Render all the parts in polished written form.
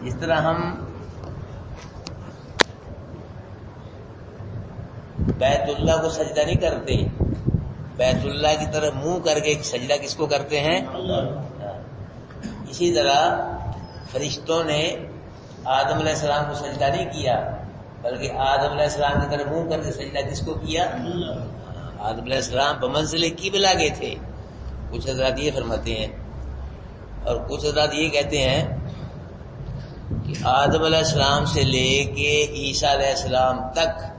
جس طرح ہم بیت اللہ کو سجدہ نہیں کرتے، بیت اللہ کی طرف منہ کر کے سجدہ کس کو کرتے ہیں؟ اسی طرح فرشتوں نے آدم علیہ السلام کو سجدہ نہیں کیا، بلکہ آدم علیہ السلام کی طرف منہ کر کے سجدہ کس کو کیا؟ آدم علیہ السلام بمنزل قبلہ گئے تھے، کچھ حضرات یہ فرماتے ہیں، اور کچھ حضرات یہ کہتے ہیں کہ آدم علیہ السلام سے لے کے عیسیٰ علیہ السلام تک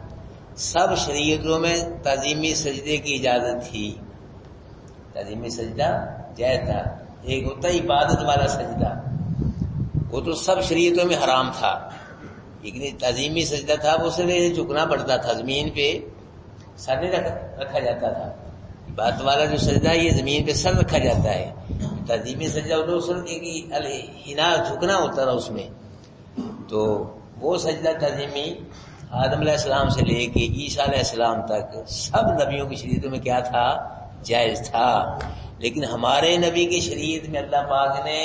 سب شریعتوں میں تعظیمی سجدے کی اجازت تھی، تعظیمی سجدہ جائز تھا۔ ایک ہوتا ہے عبادت والا سجدہ، وہ تو سب شریعتوں میں حرام تھا، لیکن تعظیمی سجدہ تھا، وہ صرف جھکنا پڑتا تھا، زمین پہ سر نہیں رکھا جاتا تھا۔ عبادت والا جو سجدہ ہے یہ زمین پہ سر رکھا جاتا ہے، تعظیمی سجدہ وہ سر کی ہنا جھکنا ہوتا تھا اس میں۔ تو وہ سجدہ تعظیمی آدم علیہ السلام سے لے کے عیسیٰ علیہ السلام تک سب نبیوں کی شریعتوں میں کیا تھا؟ جائز تھا۔ لیکن ہمارے نبی کی شریعت میں اللہ پاک نے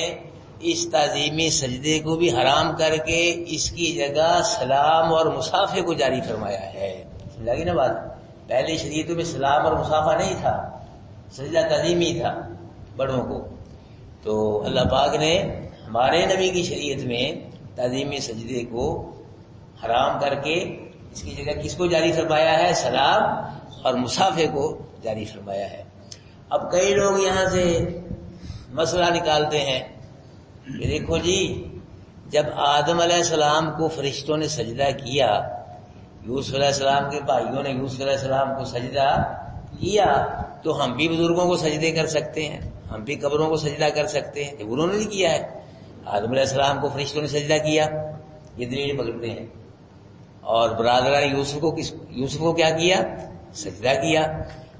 اس تعظیمی سجدے کو بھی حرام کر کے اس کی جگہ سلام اور مصافحے کو جاری فرمایا ہے۔ سمجھا گی نا بات؟ پہلے شریعتوں میں سلام اور مصافحہ نہیں تھا، سجدہ تعظیمی تھا بڑوں کو۔ تو اللہ پاک نے ہمارے نبی کی شریعت میں تعظیمی سجدے کو حرام کر کے اس کی جگہ کس کو جاری فرمایا ہے؟ سلام اور مصافحے کو جاری فرمایا ہے۔ اب کئی لوگ یہاں سے مسئلہ نکالتے ہیں کہ دیکھو جی، جب آدم علیہ السلام کو فرشتوں نے سجدہ کیا، یوسف علیہ السلام کے بھائیوں نے یوسف علیہ السلام کو سجدہ کیا، تو ہم بھی بزرگوں کو سجدے کر سکتے ہیں، ہم بھی قبروں کو سجدہ کر سکتے ہیں۔ جب انہوں نے نہیں کیا ہے، آدم علیہ السلام کو فرشتوں نے سجدہ کیا، یہ دلیل پکڑتے ہیں، اور برادران یوسف کو کیا کیا؟ سجدہ کیا،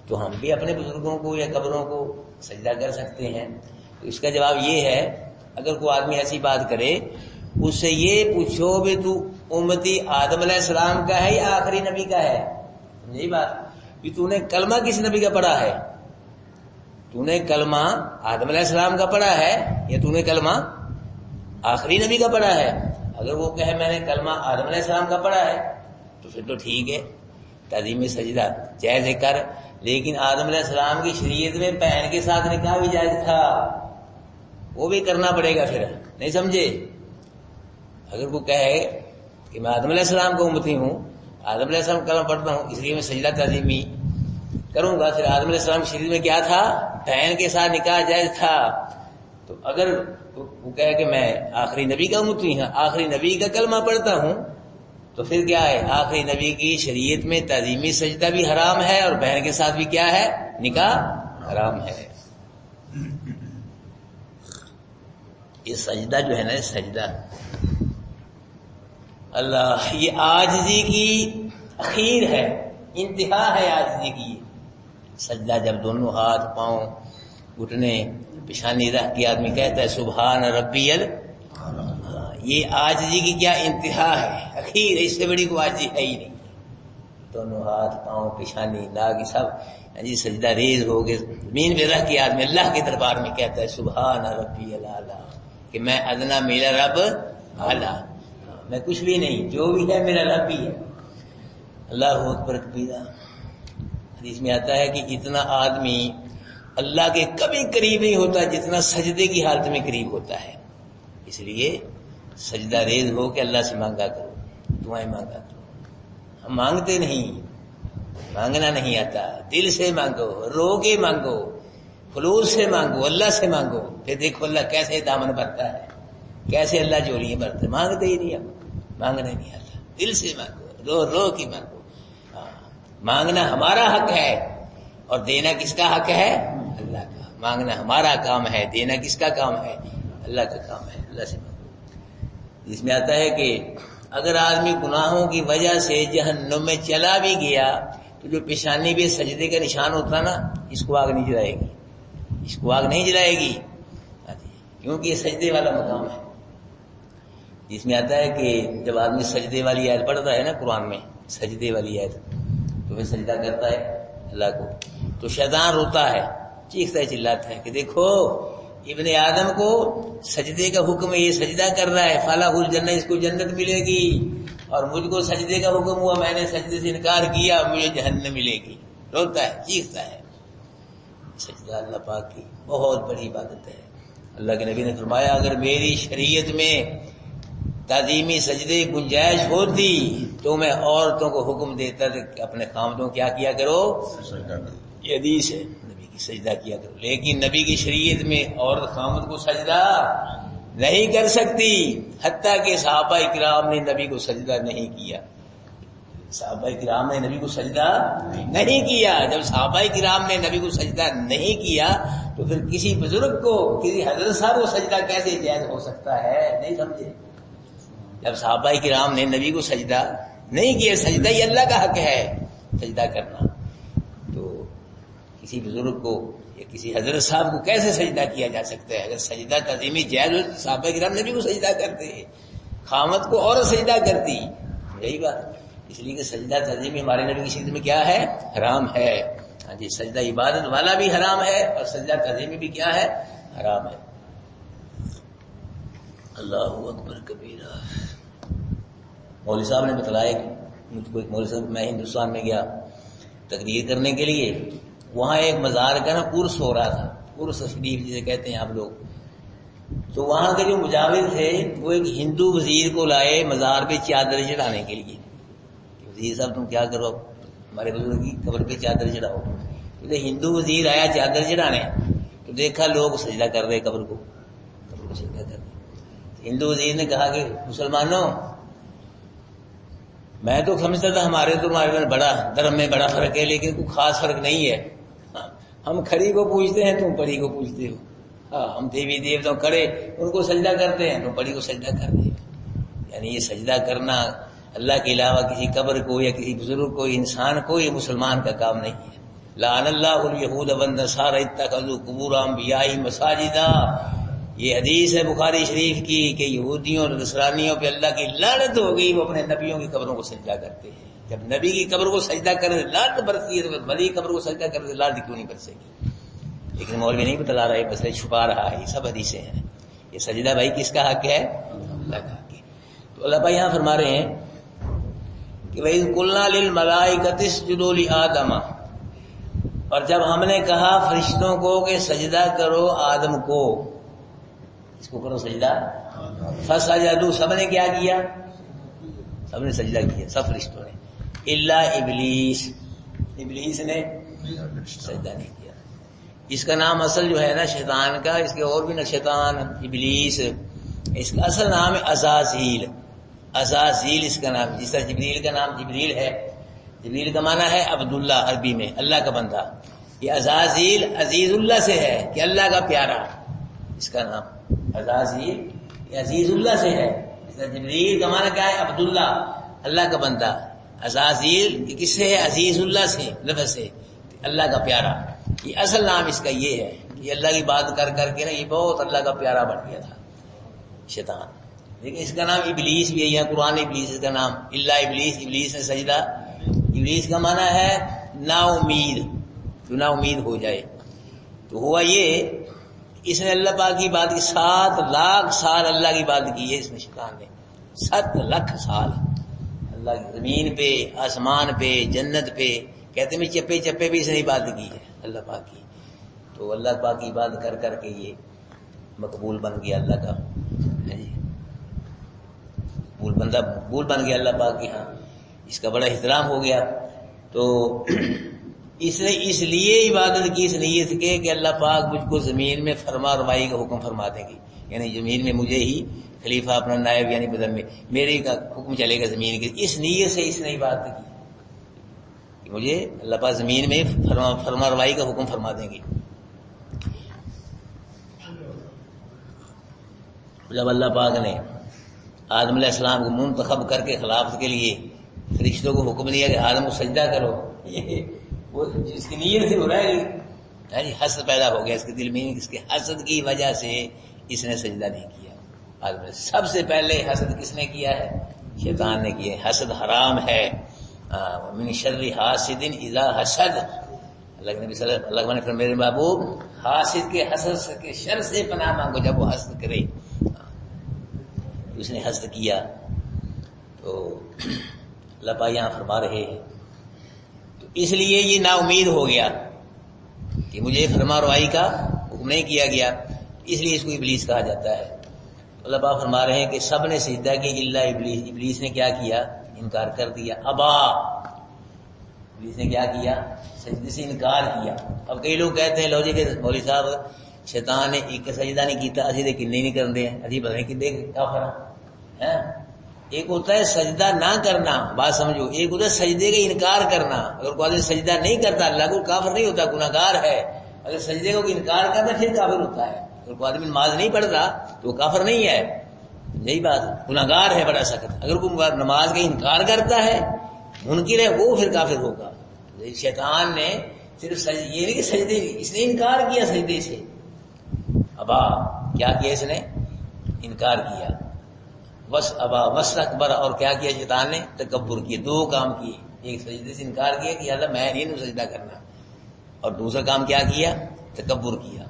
تو ہم بھی اپنے بزرگوں کو یا قبروں کو سجدہ کر سکتے ہیں۔ تو اس کا جواب یہ ہے، اگر کوئی آدمی ایسی بات کرے، اس سے یہ پوچھو بھی تو امتی آدم علیہ السلام کا ہے یا آخری نبی کا ہے؟ یہی بات بھی، تو نے کلمہ کس نبی کا پڑھا ہے؟ تو نے کلمہ آدم علیہ السلام کا پڑھا ہے یا تو نے کلمہ آخری نبی کا پڑھا ہے؟ اگر وہ کہے میں نے کلمہ آدم علیہ السلام کا پڑھا ہے تو پھر تو ٹھیک ہے، تعظیم سجدہ جائز کر، لیکن آدم علیہ السلام کی شریعت میں بہن کے ساتھ نکاح بھی جائز تھا، وہ بھی کرنا پڑے گا۔ پھر نہیں سمجھے؟ اگر وہ کہے کہ میں آدم علیہ السلام کا امتی ہوں، آدم علیہ السلام کلمہ پڑھتا ہوں، اس لیے میں سجدہ تعظیمی کروں گا، پھر آدم علیہ السلام کی شریعت میں کیا تھا؟ بہن کے ساتھ نکاح جائز تھا۔ تو اگر وہ کہے کہ میں آخری نبی کا امتی ہوں، آخری نبی کا کلمہ پڑھتا ہوں، تو پھر کیا ہے؟ آخری نبی کی شریعت میں تعظیمی سجدہ بھی حرام ہے، اور بہن کے ساتھ بھی کیا ہے؟ نکاح حرام ہے۔ یہ سجدہ جو ہے نا، سجدہ اللہ، یہ عاجزی کی اخیر ہے، انتہا ہے عاجزی کی۔ سجدہ جب دونوں ہاتھ پاؤں گھٹنے پیشانی رکھ کے آدمی کہتا ہے سبحان ربی یہ عاجزی کی کیا انتہا ہے، اخیر، اس سے بڑی کوئی عاجزی ہے ہی نہیں۔ دونوں ہاتھ پاؤں پیشانی ناک سب جی سجدہ ریز ہو گئے، زمین پہ رکھ کے آدمی اللہ کے دربار میں کہتا ہے سبحان ربی الاعلیٰ، کہ میں ادنا میرا رب اعلیٰ، میں کچھ بھی نہیں، جو بھی ہے میرا رب ہی ہے۔ اللہ اکبر کبیرہ۔ حدیث میں آتا ہے کہ اتنا آدمی اللہ کے کبھی قریب نہیں ہوتا جتنا سجدے کی حالت میں قریب ہوتا ہے۔ اس لیے سجدہ ریز ہو کے اللہ سے مانگا کرو، دعائیں مانگا کرو۔ ہم مانگتے نہیں، مانگنا نہیں آتا، دل سے مانگو، رو کے مانگو، خلوص سے مانگو، اللہ سے مانگو، پھر دیکھو اللہ کیسے دامن بھرتا ہے، کیسے اللہ جوڑیاں بھرتا ہے۔ مانگتے ہی نہیں، ہم مانگنا نہیں آتا، دل سے مانگو، رو رو کے مانگو۔ مانگنا ہمارا حق ہے، اور دینا کس کا حق ہے؟ اللہ کا۔ مانگنا ہمارا کام ہے، دینا کس کا کام ہے؟ اللہ کا کام ہے، اللہ سے مانگو۔ اس میں آتا ہے کہ اگر آدمی گناہوں کی وجہ سے جہنم میں چلا بھی گیا تو جو پیشانی پہ سجدے کا نشان ہوتا نا، اس کو آگ نہیں جلائے گی، اس کو آگ نہیں جلائے گی، کیونکہ یہ سجدے والا مقام ہے۔ جس میں آتا ہے کہ جب آدمی سجدے والی آیت پڑھتا ہے نا قرآن میں، سجدے والی آیت، تو پھر سجدہ کرتا ہے اللہ کو، تو شیطان روتا ہے، چیختا ہے، چلاتا ہے کہ دیکھو ابن آدم کو سجدے کا حکم، یہ سجدہ کر رہا ہے، فلاح الجنہ، اس کو جنت ملے گی، اور مجھ کو سجدے کا حکم ہوا، میں نے سجدے سے انکار کیا، مجھے جہنم ملے گی، روتا ہے، چیختا ہے۔ سجدہ اللہ پاک کی بہت بڑی عبادت ہے۔ اللہ کے نبی نے فرمایا اگر میری شریعت میں تعظیمی سجدے گنجائش ہوتی تو میں عورتوں کو حکم دیتا تھا کہ اپنے خامدوں کیا کیا کرو، یہ حدیث ہے نبی کی، سجدہ کیا کرو، لیکن نبی کی شریعت میں عورت خامد کو سجدہ نہیں کر سکتی، حتیٰ کہ صحابہ کرام نے نبی کو سجدہ نہیں کیا۔ صحابہ کرام نے نبی کو سجدہ نہیں کیا۔ جب صحابہ کرام نے نبی کو سجدہ نہیں کیا تو پھر کسی بزرگ کو، کسی حضرت صاحب کو سجدہ کیسے جائز ہو سکتا ہے؟ نہیں سمجھے؟ جب صحابہ کرام نے نبی کو سجدہ نہیں کیا، سجدہ یہ اللہ کا حق ہے سجدہ کرنا، تو کسی بزرگ کو یا کسی حضرت صاحب کو کیسے سجدہ کیا جا سکتا ہے؟ اگر سجدہ تعظیمی جائز ہو تو صحابہ کرام نبی کو سجدہ کرتے، خامد کو اور سجدہ کرتی، یہی بات۔ اس لیے کہ سجدہ تعظیمی ہمارے نبی کی شریعت میں کیا ہے؟ حرام ہے۔ ہاں جی، سجدہ عبادت والا بھی حرام ہے اور سجدہ تعظیمی بھی کیا ہے؟ حرام ہے۔ اللہ اکبر کبیرہ۔ مولوی صاحب نے بتلایا کہ مجھ کو ایک مولوی صاحب، میں ہندوستان میں گیا تقریر کرنے کے لیے، وہاں ایک مزار کا نا عرس ہو رہا تھا، عرس شریف جسے کہتے ہیں آپ لوگ، تو وہاں کے جو مجاور تھے وہ ایک ہندو وزیر کو لائے مزار پہ چادر چڑھانے کے لیے۔ وزیر صاحب تم کیا کرو، ہمارے بزرگ کی قبر پہ چادر چڑھاؤ۔ تو ہندو وزیر آیا چادر چڑھانے، تو دیکھا لوگ سجدہ کر رہے، قبر کو سجدہ کر رہے۔ ہندو وزیر نے کہا کہ مسلمانوں، میں تو سمجھتا تھا ہمارے میں بڑا دھرم میں بڑا فرق ہے، لیکن کوئی خاص فرق نہیں ہے، ہم کھڑی کو پوچھتے ہیں، تم پڑی کو پوچھتے ہو، ہم دیوی دیوتا کھڑے ان کو سجدہ کرتے ہیں، تم پڑی کو سجدہ کر رہے ہو۔ یعنی یہ سجدہ کرنا اللہ کے علاوہ کسی قبر کو یا کسی بزرگ کو، انسان کو، یہ مسلمان کا کام نہیں ہے۔ لعن اللہ الیہود والنصارى اتخذوا قبور انبیاء مساجدا، یہ حدیث ہے بخاری شریف کی کہ یہودیوں اور نصرانیوں پہ اللہ کی لعنت ہو گئی، وہ اپنے نبیوں کی قبروں کو سجدہ کرتے ہیں۔ جب نبی کی قبر کو سجدہ کرے لعنت برستی ہے، تو ولی قبر کو سجدہ کرے لعنت کیوں نہیں برسے گی؟ لیکن مولوی نہیں بتلا رہا ہے، بس چھپا رہا ہے، یہ سب حدیثیں ہیں۔ یہ سجدہ بھائی کس کا حق ہے؟ اللہ کا حق ہے۔ تو اللہ بھائی یہاں فرما رہے ہیں کہ وَإِذْ قُلْنَا لِلْمَلَائِكَةِ اسْجُدُوا لِآدَمَ، اور جب ہم نے کہا فرشتوں کو کہ سجدہ کرو آدم کو، اس کو کرو سجدہ، فسجدوا، سب نے کیا کیا؟ سب نے سجدہ کیا، سب فرشتوں نے، الا ابلیس، ابلیس نے سجدہ نہیں کیا۔ اس کا نام اصل جو ہے نا شیطان کا، اس کے اور بھی نا شیطان، ابلیس، اس کا اصل نام ہے عزازیل، عزازیل اس کا نام، جس طرح جبریل کا نام جبریل ہے، جبریل کا معنی ہے عبداللہ عربی میں، اللہ کا بندہ، یہ عزازیل عزیز اللہ سے ہے کہ اللہ کا پیارا، اس کا نام عزازیل یہ عزیز اللہ سے ہے۔ جس طرح جبریل کا معنی کیا ہے؟ عبداللہ، اللہ کا بندہ، عزازیل یہ کس سے ہے؟ عزیز اللہ سے، لفظ سے، اللہ کا پیارا۔ یہ اصل نام اس کا یہ ہے، یہ اللہ کی بات کر کر کے نا یہ بہت اللہ کا پیارا بن گیا تھا شیطان، لیکن اس کا نام ابلیس بھی ہے، یہاں قرآن ابلیس اس کا نام، الا ابلیس، ابلیس نے سجدہ، ابلیس کا معنی ہے نا امید، جو نا امید ہو جائے۔ تو ہوا یہ، اس نے اللہ پاک کی بات کی، 7 لاکھ سال اللہ کی بات کی ہے اس نے، شیطان نے 7 لاکھ سال اللہ کی زمین پہ، آسمان پہ، جنت پہ، کہتے ہیں چپے چپے بھی اس نے بات کی ہے اللہ پاک کی۔ تو اللہ پاک کی بات کر کر کے یہ مقبول بن گیا اللہ کا، مقبول بن گیا اللہ پاک کی، ہاں اس کا بڑا احترام ہو گیا۔ تو اس نے اس لیے عبادت کی اس نیت کے کہ اللہ پاک مجھ کو زمین میں فرما روائی کا حکم فرما دیں گے، یعنی زمین میں مجھے ہی خلیفہ اپنا نائب یعنی بدن میں میرے کا حکم چلے گا زمین کے، اس نیت سے اس نے عبادت کی کہ مجھے اللہ پاک زمین میں فرما روائی کا حکم فرما دیں گے۔ جب اللہ پاک نے آدم علیہ السلام کو منتخب کر کے خلافت کے لیے فرشتوں کو حکم دیا کہ آدم کو سجدہ کرو، وہ جس کی نیت سے ہو رہا ہے، حسد پیدا ہو گیا اس کے دل میں، اس کے حسد کی وجہ سے اس نے سجدہ نہیں کیا۔ آدم نے سب سے پہلے حسد کس نے کیا ہے؟ شیطان نے کیا ہے۔ حسد حرام ہے، من شر حاسد اذا حسد، اللہ کے نبی صلی اللہ علیہ وسلم میرے محبوب حاسد کے حسد کے شر سے پناہ مانگو جب وہ حسد کرے. اس نے حسد کیا تو اللہ پاک یہاں فرما رہے ہیں تو اس لیے یہ نا امید ہو گیا کہ مجھے فرما روائی کا حکم نہیں کیا گیا، اس لیے اس کو ابلیس کہا جاتا ہے. اللہ پاک فرما رہے ہیں کہ سب نے سجدہ کیا الا ابلیس. ابلیس نے کیا کیا؟ انکار کر دیا. ابا، ابلیس نے کیا کیا؟ سجدے سے انکار کیا. اب کئی لوگ کہتے ہیں لو جی کہ مولوی صاحب شیطان نے ایک سجدہ نہیں کیتا اسی دے کنے نہیں کرن دے اسی پتہ نہیں کدے کافر ہیں. ایک ہوتا ہے سجدہ نہ کرنا، بات سمجھو، ایک ہوتا ہے سجدے کا انکار کرنا. اگر کوئی آدمی سجدہ نہیں کرتا اللہ کو کافر نہیں ہوتا، گناہ گار ہے. اگر سجدے کو انکار کرتا پھر کافر ہوتا ہے. اگر کوئی آدمی نماز نہیں پڑھتا تو وہ کافر نہیں ہے، یہی بات، گناہ گار ہے بڑا سخت. اگر کوئی نماز کا انکار کرتا ہے منکر ہے وہ پھر کافر ہوگا. شیطان نے صرف یہ نہیں کہ سجدے، اس نے انکار کیا سجدے سے. ابا، کیا کیا اس نے؟ انکار کیا. بس ابا واستکبر، اور کیا کیا شیطان نے؟ تکبر کیا. دو کام کیے، ایک سجدے سے انکار کیا کہ اللہ میں نہیں سجدہ کرنا، اور دوسرا کام کیا کیا؟ تکبر کیا.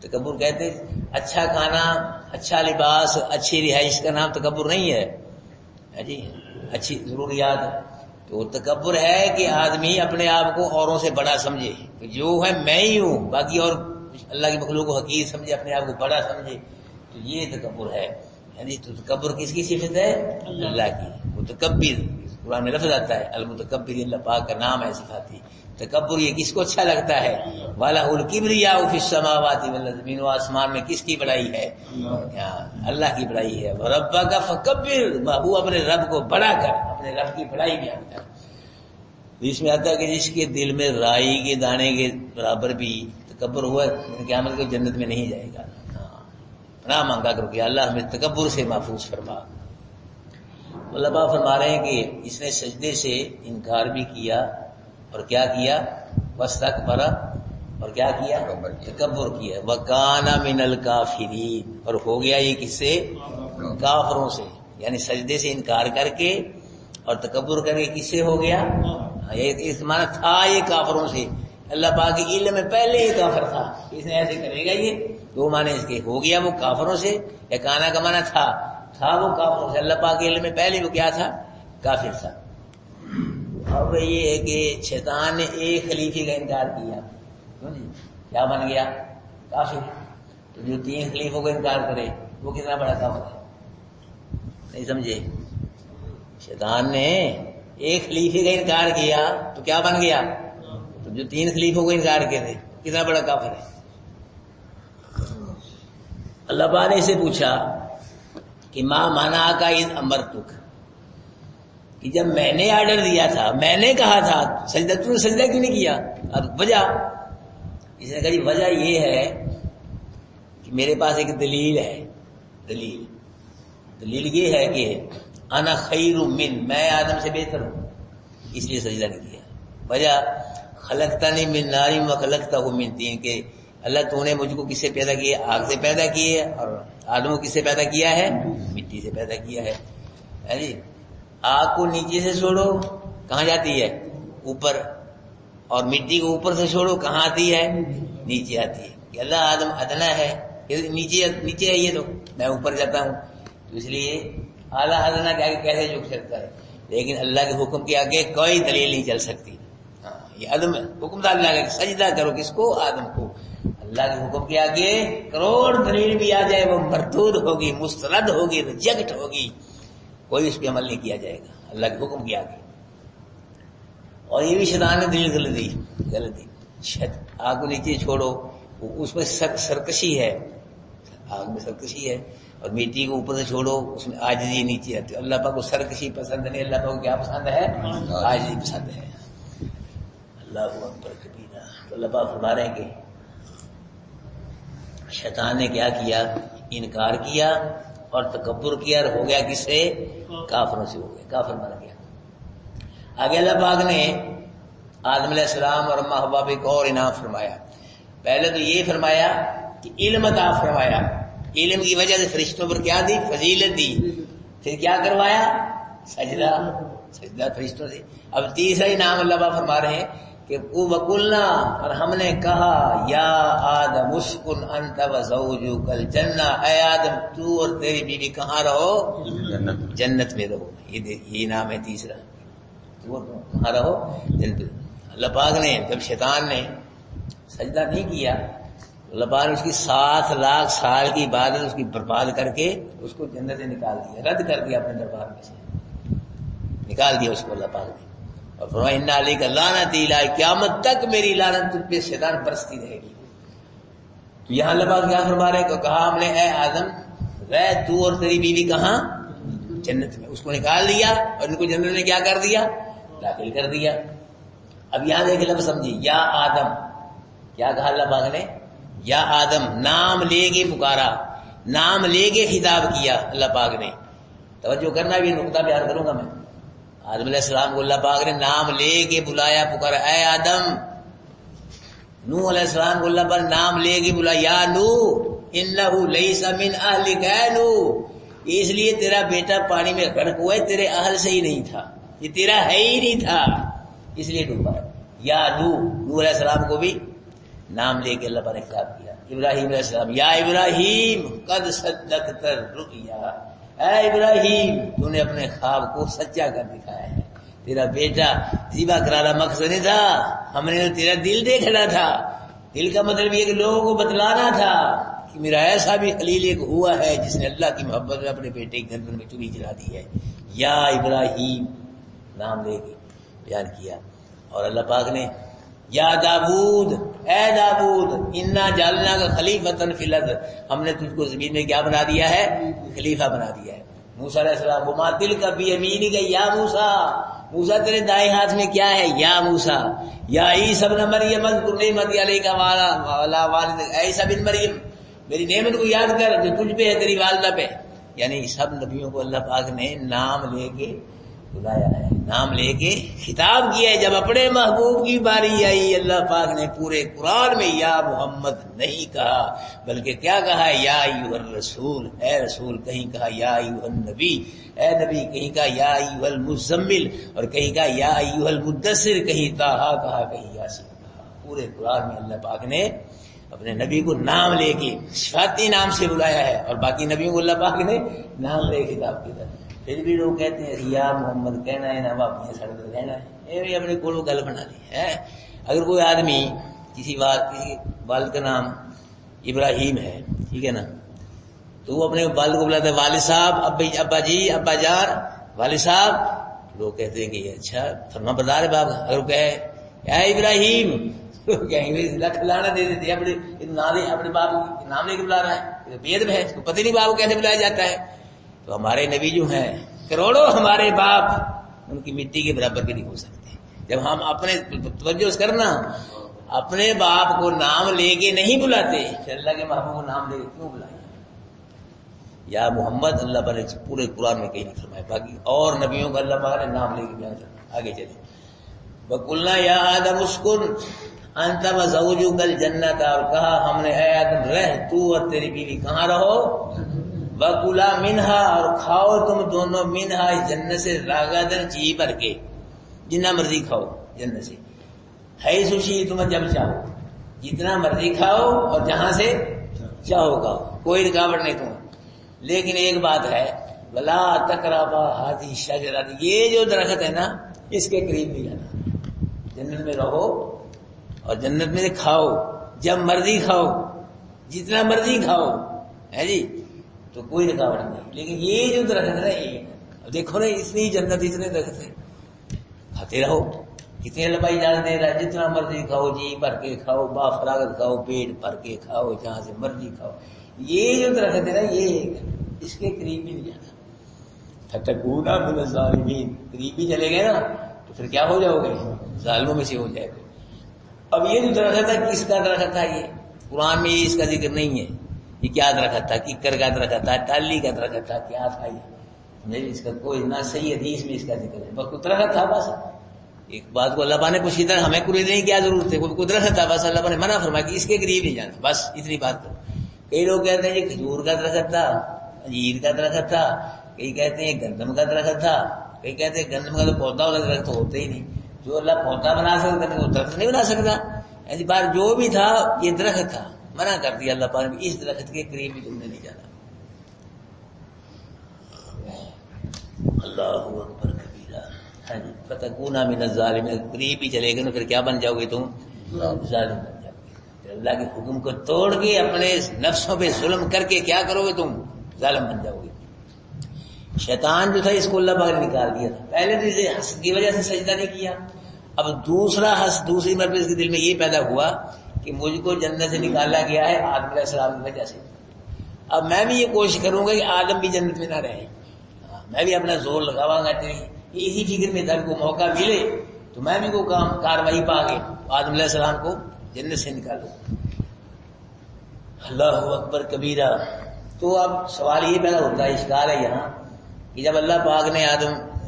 تکبر کہتے اچھا کھانا، اچھا لباس، اچھی رہائش کا نام تکبر نہیں ہے جی، اچھی ضروریات. تو تکبر ہے کہ آدمی اپنے آپ کو اوروں سے بڑا سمجھے، جو ہے میں ہی ہوں، باقی اور اللہ کی مخلوق کو حقیر سمجھے، اپنے آپ کو بڑا سمجھے، تو یہ تکبر ہے. تو تکبر کس کی صفت ہے؟ اللہ کی. متکبر قرآن میں لفظ آتا ہے المتکبر، اللہ پاک کا نام ہے، صفاتی. تکبر یہ کس کو اچھا لگتا ہے؟ وَلَهُ الْكِبْرِيَاءُ فِي السَّمَاوَاتِ وَالْأَرْضِ، زمین و آسمان میں کس کی بڑائی ہے؟ اللہ کی بڑائی ہے. وَرَبَّكَ فَكَبِّرْ، محبوب اپنے رب کو بڑا کر، اپنے رب کی بڑائی بیان کر. اس میں آتا ہے کہ جس کے دل میں رائی کے دانے کے برابر بھی تکبر ہوا قیامت کو جنت میں نہیں جائے گا. پناہ مانگا کرو کہ اللہ ہمیں تکبر سے محفوظ فرما. اللہ پاک فرما رہے ہیں کہ اس نے سجدے سے انکار بھی کیا، اور کیا کیا؟ واستکبر، اور کیا کیا؟ تکبر کیا. وکان من الکافرین، اور ہو گیا یہ کس سے؟ کافروں سے. یعنی سجدے سے انکار کر کے اور تکبر کر کے کس سے ہو گیا؟ اس معنی تھا یہ کافروں سے. اللہ پاک کے علم میں پہلے ہی کافر تھا، اس نے ایسے کرے گا. یہ دو معنی اس کے، ہو گیا وہ کافروں سے، یا کانا کا معنی تھا وہ کافروں سے. اللہ پاک کے علم میں پہلے وہ کیا تھا؟ کافر تھا. اب یہ ہے کہ شیطان نے ایک خلیفے کا انکار کیا، کیا بن گیا؟ کافر. تو جو تین خلیفوں کا انکار کرے وہ کتنا بڑا کافر ہے؟ نہیں سمجھے؟ شیطان نے ایک خلیفے کا انکار کیا تو کیا بن گیا؟ تو جو تین خلیفوں کو انکار کرے کتنا بڑا کافر ہے؟ اللہ پاک نے اسے پوچھا کہ ماں مانا کا اذ امرتک، کہ جب میں نے آرڈر دیا تھا، میں نے کہا تھا سجدہ، تو نے سجدہ کیوں نہیں کیا؟ اب وجہ اس نے کہی وجہ یہ ہے کہ میرے پاس ایک دلیل ہے. دلیل یہ ہے کہ انا خیر من، میں آدم سے بہتر ہوں، اس لیے سجدہ نہیں کیا. وجہ خلقتنی من نار وخلقتہ من طین، کہ اللہ تو نے مجھ کو کس سے پیدا کیا؟ آگ سے پیدا کیے، اور آدم کو کس سے پیدا کیا ہے؟ مٹی سے پیدا کیا ہے. جی، آگ کو نیچے سے چھوڑو کہاں جاتی ہے؟ اوپر. اور مٹی کو اوپر سے چھوڑو کہاں آتی ہے؟ نیچے آتی ہے. کہ اللہ آدم ادنا ہے، نیچے ہے، یہ تو میں اوپر جاتا ہوں. تو اس لیے اعلیٰ ادنا کے آگے کیسے جھک سکتا ہے؟ لیکن اللہ کے حکم کے آگے کوئی دلیل نہیں چل سکتی. یہ عدم حکم تھا اللہ کا، سجدہ کرو کس کو؟ آدم کو. اللہ کے حکم کے آگے کروڑ دلیل بھی آ جائے وہ مردود ہوگی، مسترد ہوگی، ریجیکٹ ہوگی، کوئی اس پہ عمل نہیں کیا جائے گا اللہ کے حکم کے آگے. اور یہ بھی شیطان نے دلیل غلط دی. آگ کو نیچے چھوڑو، اس میں سرکشی ہے، آگ میں سرکشی ہے. اور مٹی کو اوپر سے چھوڑو، اس میں عاجزی نیچے آتی ہے. اللہ پاک کو سرکشی پسند نہیں، اللہ پاک کو کیا پسند ہے؟ عاجزی پسند ہے. اللہ اکبر کبیرہ. تو اللہ پاک فرما رہے ہیں کہ شیطان نے کیا کیا؟ انکار کیا اور تکبر کیا، اور ہو گیا کس سے؟ کافروں سے ہو گیا، کافر بن گیا. آگے اللہ پاک نے آدم علیہ السلام اور اماں حوا پہ ایک اور انعام فرمایا. پہلے تو یہ فرمایا کہ علم عطا فرمایا، علم کی وجہ سے فرشتوں پر کیا دی؟ فضیلت دی. پھر کیا کروایا؟ سجدہ فرشتوں سے. اب تیسرا انعام اللہ پاک فرما رہے ہیں کہ وَقُلْنَا اور ہم نے کہا یا آدم اسکن انت وزوجک الجنہ، اے آدم تو اور تیری بیوی کہاں رہو؟ جنت میں رہو. یہ نام ہے تیسرا، تو کہاں رہو؟ جنت. اللہ پاک نے جب شیطان نے سجدہ نہیں کیا، اللہ پاک نے اس کی 7,00,000 سال کی عبادت اس کی برباد کر کے اس کو جنت سے نکال دیا، رد کر دیا اپنے دربار میں سے، نکال دیا اس کو اللہ پاک نے. اور فرمایا اِنَّ عَلَيْكَ لَعْنَتِي إِلَىٰ قیامت تک میری لعنت تجھ پہ شیطان برستی رہے گی. تو یہاں اللہ پاک کیا فرما رہے کہ کہا ہم نے اے آدم رہ تو اور تیری بیوی کہاں؟ جنت میں. اس کو نکال دیا اور ان کو جنت میں کیا کر دیا؟ داخل کر دیا. اب یہاں دیکھ لفظ سمجھی، یا آدم، کیا کہا اللہ پاک نے؟ یا آدم، نام لے کے پکارا، نام لے کے خطاب کیا اللہ پاک نے. توجہ کرنا، بھی نقطہ بیان کروں گا میں. آدم علیہ السلام کو اللہ پاک نے نام لے کے بلایا، پکارا اے آدم. نوح علیہ السلام کو اللہ پاک نے نام لے کے بلایا یا نوح انہ لیس من اہلک، اے نوح اس لیے تیرا بیٹا پانی میں غرق ہوا ہے، تیرے اہل سے ہی نہیں تھا، یہ تیرا ہے ہی نہیں تھا، اس لیے ڈوبا. یا نوح علیہ السلام کو بھی نام لے کے اللہ پاک نے خطاب کیا. ابراہیم علیہ السلام، یا ابراہیم قد صدقت الرؤیا، اے ابراہیم تو نے اپنے خواب کو سچا کر دکھایا ہے. تیرا بیٹا ذبح کرانا مقصد نہیں تھا، ہم نے تو تیرا دل دیکھنا تھا. دل کا مطلب یہ کہ لوگوں کو بتلانا تھا کہ میرا ایسا بھی خلیل ایک ہوا ہے جس نے اللہ کی محبت میں اپنے بیٹے کی گردن میں چوری چلا دی ہے. یا ابراہیم نام لے کے بیان کیا. اور اللہ پاک نے یا داود، اے داود انا جعلنا کا خلیفۃ فی الارض، ہم نے تجھ کو زمین میں کیا بنا دیا ہے؟ خلیفہ بنا دیا ہے. موسیٰ علیہ السلام وما تلک بیمینک یا موسیٰ، موسیٰ تیرے دائیں ہاتھ میں کیا ہے؟ یا موسیٰ. یا عیسیٰ ابن مریم اذکر نعمتی علیک وعلی والدک، اے عیسیٰ بن مریم میری نعمت کو یاد کر جو تجھ پہ ہے تیری والدہ پہ. یعنی سب نبیوں کو اللہ پاک نے نام لے کے بلایا ہے، نام لے کے خطاب کیا ہے. جب اپنے محبوب کی باری آئی اللہ پاک نے پورے قرآن میں یا محمد نہیں کہا بلکہ کیا کہا؟ یا ایھا الرسول، اے رسول، کہیں کہا یا ایھا النبی، اے نبی، کہیں کہا یا ایھا المزمل، اور کہیں کہا یا ایھا المدثر، کہیں طٰہٰ کہا، کہیں یاسین کہا. پورے قرآن میں اللہ پاک نے اپنے نبی کو نام لے کے صفاتی نام سے بلایا ہے، اور باقی نبیوں کو اللہ پاک نے نام لے کے خطاب کیا. پھر بھی لوگ کہتے ہیں یا محمد کہنا ہے نہ اپنی سڑک کہنا ہے، یہ اپنے کو گل بنا لی ہے. اگر کوئی آدمی کسی والد کا نام ابراہیم ہے، ٹھیک ہے نا، تو وہ اپنے والد کو بلاتا ہے والد صاحب، ابا جی، ابا جان، والد صاحب. لوگ کہتے ہیں کہ یہ اچھا فرما بردار ہے باپ. اگر وہ کہے اے ابراہیم، کہیں گے لکھ لانا دے دیتے، اپنے باپ نام لے کے بلا رہا ہے، بے ادب ہے، اس کو پتہ نہیں باپ کو کیسے بلایا جاتا ہے. تو ہمارے نبی جو ہیں کروڑوں ہمارے باپ ان کی مٹی کے برابر بھی نہیں ہو سکتے. جب ہم اپنے توجہ کرنا اپنے باپ کو نام لے کے نہیں بلاتے، پھر اللہ کے محبوب کو نام لے کے کیوں بلائیں؟ یا محمد اللہ پاک نے پورے قرآن میں کہیں نہیں فرمایا. باقی اور نبیوں کا اللہ پاک نے نام لے کے بیان کرنا. آگے چلیں. وَقُلْنَا يَا آدَمُ اسْكُنْ أَنْتَ وَزَوْجُكَ الْجَنَّةَ، اور کہا ہم نے اے آدم رہ تو اور تیری بیوی کہاں رہو؟ وَكُلَا مِنْهَا، اور کھاؤ تم دونوں، منہا اس جنت سے، راغداً جی بھر کے، جتنا مرضی کھاؤ جنت سے، حیث شئتم، جب چاہو جتنا مرضی کھاؤ اور جہاں سے چاہو کھاؤ، کوئی رکاوٹ نہیں تمہیں. لیکن ایک بات ہے وَلَا تَقْرَبَا هَٰذِهِ الشَّجَرَةَ، یہ جو درخت ہے نا اس کے قریب نہیں جانا. جنت میں رہو اور جنت میں کھاؤ، جب مرضی کھاؤ، جتنا مرضی کھاؤ، ہے جی، تو کوئی رکاوٹ نہیں. لیکن یہ جو درخت ہے یہ دیکھو نا، اتنی جنت اتنے درخت ہیں، کھاتے رہو، کتنے لمبائی جان دے رہا ہے، جتنا مرضی کھاؤ، جی بھر کے کھاؤ، با فراغت کھاؤ، پیٹ بھر کے کھاؤ، جہاں سے مرضی کھاؤ. یہ جو درخت ہے نا یہ اس کے قریب بھی نہیں جانا. فتکونا من الظالمین، قریب بھی چلے گئے نا تو پھر کیا ہو جاؤ گے؟ ظالموں میں سے ہو جائے گا. اب یہ جو درخت ہے کس کا درخت تھا؟ یہ قرآن میں اس کا ذکر نہیں ہے. یہ کیا درخت تھا؟ ککر کا درخت تھا، ٹالی کا درخت تھا، کیا تھا یہ؟ نہیں، اس کا کوئی نہ صحیح حدیث میں اس کا ذکر ہے. بس درخت تھا بس. ایک بات کو اللہ پاک نے پوچھی تھا، ہمیں قرآن نہیں کیا ضرورت ہے، کوئی درخت تھا بس، اللہ پاک نے منع فرمایا کہ اس کے قریب نہیں جانا، بس اتنی بات کرو. کئی لوگ کہتے ہیں یہ کھجور کا درخت تھا، انجیر کا درخت تھا، کئی کہتے ہیں گندم کا درخت تھا، کئی کہتے ہیں گندم کا تو پودا والا درخت ہوتا ہی نہیں. جو اللہ پودا بنا سکتا ہے وہ درخت نہیں بنا سکتا. ایسی بات جو بھی تھا یہ درخت تھا، منع کر دیا اللہ پاک نے، اس درخت کے قریب بھی تم نے نہیں جانا. اللہ اکبر کبیرہ. ہاں جی، فتکونا من الظالمین، قریب بھی چلے گئے نا پھر کیا بن جاؤ گے تم؟ ظالم بن جاؤ گے. پھر اللہ کے حکم کو توڑ کے اپنے نفسوں پہ ظلم کر کے کیا کرو گے تم؟ ظالم بن جاؤ گے. شیطان جو تھا اس کو اللہ پاک نے نکال دیا تھا. پہلے تو اسے حسد کی وجہ سے سجدہ نہیں کیا، اب دوسری مرتبہ اس کے دل میں یہ پیدا ہوا کہ مجھ کو جنت سے نکالا گیا ہے آدم علیہ السلام کی وجہ سے، اب میں بھی یہ کوشش کروں گا کہ آدم بھی جنت میں نہ رہے. میں بھی اپنا زور لگاواں گا اسی فکر میں تھا کو موقع ملے تو میں بھی کو کاروائی پا کے آدم علیہ السلام کو جنت سے نکالوں. اللہ اکبر کبیرہ. تو اب سوال یہ پیدا ہوتا ہے، اشکال ہے یہاں کہ جب اللہ پاک نے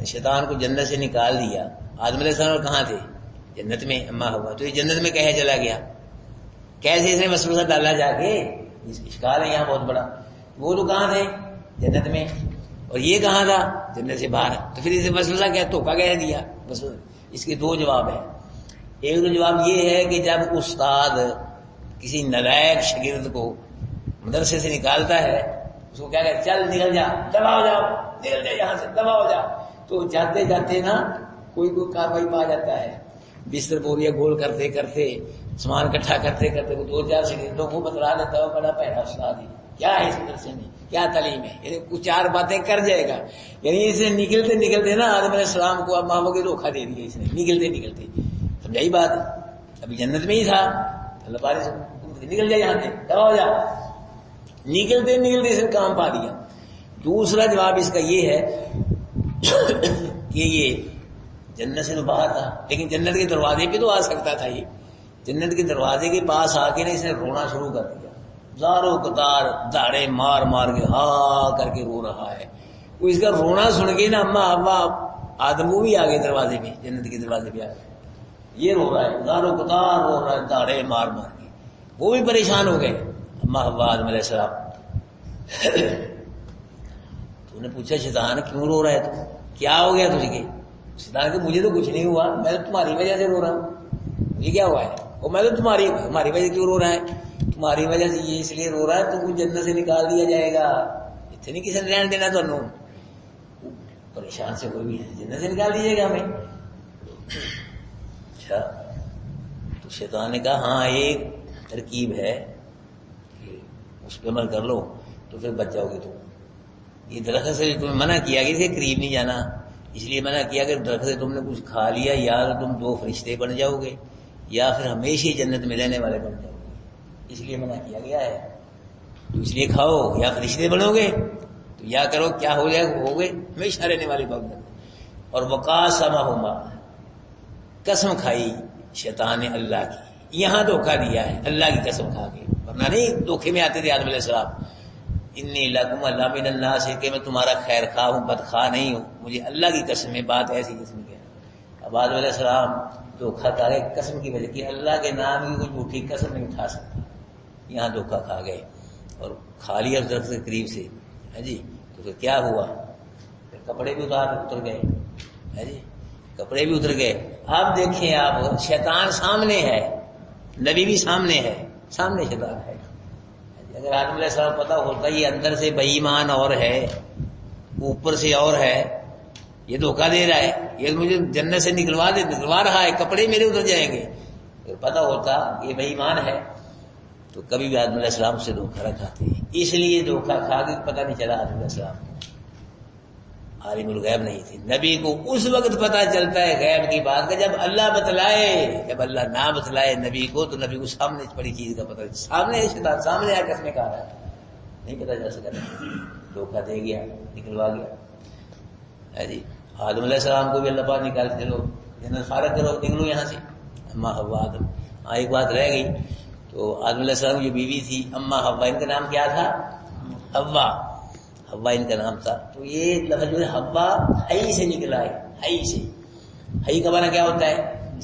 شیطان کو جنت سے نکال دیا، آدم علیہ السلام کہاں تھے؟ جنت میں. اما ہوا تو یہ جنت میں کہے چلا گیا؟ کیسے اس نے وسوسہ ڈالا جا کے؟ اشکال ہے یہاں بہت بڑا. وہ تو کہاں تھے؟ جنت میں، اور یہ کہاں تھا؟ جنت سے باہر. تو پھر اسے وسوسہ کیا دھوکہ کہہ دیا؟ اس کے دو جواب ہیں. ایک تو جواب یہ ہے کہ جب استاد کسی نالائق شاگرد کو مدرسے سے نکالتا ہے اس کو کیا کہ چل نکل جا، دبا ہو جاؤ، نکل جا یہاں سے، دبا ہو جا. تو جاتے جاتے نا کوئی کاروائی پا جاتا ہے. بستر بوریاں گول کرتے کرتے، سامان اکٹھا کرتے کرتے دو چار شاگردوں کو بتلا دیتا ہو بڑا پہلا استاد ہے، کیا ہے اس مدرسے میں، کیا تعلیم ہے، یعنی کچھ چار باتیں کر جائے گا. یعنی اسے نکلتے نکلتے نا آدم علیہ السلام کو اب ماں کے دھوکھا دے دیا اس نے، نکلتے نکلتے. سمجھائی بات؟ ابھی جنت میں ہی تھا، اللہ پاک سے نکل جائے یہاں سے، دبا ہو جا. نکلتے نکلتے اس نے کام پا دیا. دوسرا جواب اس کا یہ ہے کہ یہ جنت سے تو باہر تھا لیکن جنت کے دروازے پہ تو آ سکتا تھا. یہ جنت کے دروازے کے پاس آ کے نا اس نے رونا شروع کر دیا، زاروں قطار داڑے مار مار کے ہاں کر کے رو رہا ہے. وہ اس کا رونا سن کے نا اما ابا آدم وہ بھی آ گئے دروازے پہ، جنت کے دروازے پہ آ گئے. یہ رو رہا ہے، زاروں قطار رو رہا ہے داڑے مار مار کے. وہ بھی پریشان ہو گئے اما ابا آدم علیہ السلام. تو نے پوچھا شیطان کیوں رو رہا ہے تو، کیا ہو گیا تجھے؟ کہ شیطان کہ مجھے تو کچھ نہیں ہوا، میں تو تمہاری وجہ سے رو رہا ہوں. مجھے کیا ہوا ہے؟ وہ میں تو تمہاری وجہ کیوں رو رہا ہے؟ تمہاری وجہ سے یہ اس لیے رو رہا ہے تو وہ جنت سے نکال دیا جائے گا، اتنی کسی نے رہن دینا تمہیں، پریشان سے کوئی بھی جنت سے نکال دیجیے گا ہمیں. اچھا تو شیطان نے کہا ہاں ایک ترکیب ہے کہ اس پہ عمل کر لو تو پھر بچ جاؤ گے. تو یہ درخت سے تمہیں منع کیا کہ اسے قریب نہیں جانا، اس لیے منع کیا کہ درخت سے تم نے کچھ کھا لیا یا تو تم دو فرشتے بن جاؤ گے یا پھر ہمیشہ جنت میں رہنے والے بن جاؤ گے، اس لیے منع کیا گیا ہے. تو اس لیے کھاؤ یا فرشتے بنو گے تو یا کرو کیا ہو جائے ہو گے ہمیشہ رہنے والے بن جاؤ گے. اور وقاسمہما، قسم کھائی شیطان نے اللہ کی، یہاں دھوکہ دیا ہے اللہ کی قسم کھا کے، ورنہ نہیں دھوکے میں آتے تھے آدم علیہ السلام. انی لکم لمن الناس، کہ میں تمہارا خیر خواہ ہوں بد خواہ نہیں ہوں، مجھے اللہ کی قسم ہے. بات ایسی قسم کی ہے. اب آدم علیہ السلام دھوکہ کھا گئے قسم کی وجہ کہ اللہ کے نام کی کوئی جھوٹی قسم نہیں اٹھا سکتا. یہاں دھوکہ کھا گئے اور کھا لیا اس درخت کے قریب سے. ہے جی تو پھر کیا ہوا؟ پھر کپڑے بھی اتر گئے. ہے جی کپڑے بھی اتر گئے. اب دیکھیں آپ، شیطان سامنے ہے، نبی بھی سامنے ہے، سامنے شیطان ہے. اگر آدم علیہ السلام پتہ ہوتا یہ اندر سے بے ایمان اور ہے اوپر سے اور ہے، یہ دھوکہ دے رہا ہے، یہ مجھے جنت سے نکلوا رہا ہے، کپڑے میرے اتر جائیں گے، اگر پتہ ہوتا یہ بے ایمان ہے تو کبھی بھی آدم علیہ السلام سے دھوکہ نہ کھاتے. اس لیے دھوکہ کھا کے پتہ نہیں چلا آدم علیہ السلام کو، عالم الغیب نہیں تھے. نبی کو اس وقت پتہ چلتا ہے غیب کی بات کا جب اللہ بتلائے. جب اللہ نہ بتلائے نبی کو تو نبی کو سامنے بڑی چیز کا پتہ، سامنے شیطان سامنے آ کے اس میں کہا رہا ہے، نہیں پتہ چل سکا، دھوکہ دے گیا، نکلوا گیا. ہے جی آدم علیہ السلام کو بھی اللہ پاک نکال چلو جنت فارغ کرو، نکلو یہاں سے. اما حوا آدم. ایک بات رہ گئی، تو آدم علیہ السلام کی جو بیوی تھی اما حوا، ان کا نام کیا تھا؟ حوا. حوا ان کا نام تھا. تو یہ لفظ جو ہے حوا حی سے نکلا ہے، حی سے. حی کا معنی کیا ہوتا ہے؟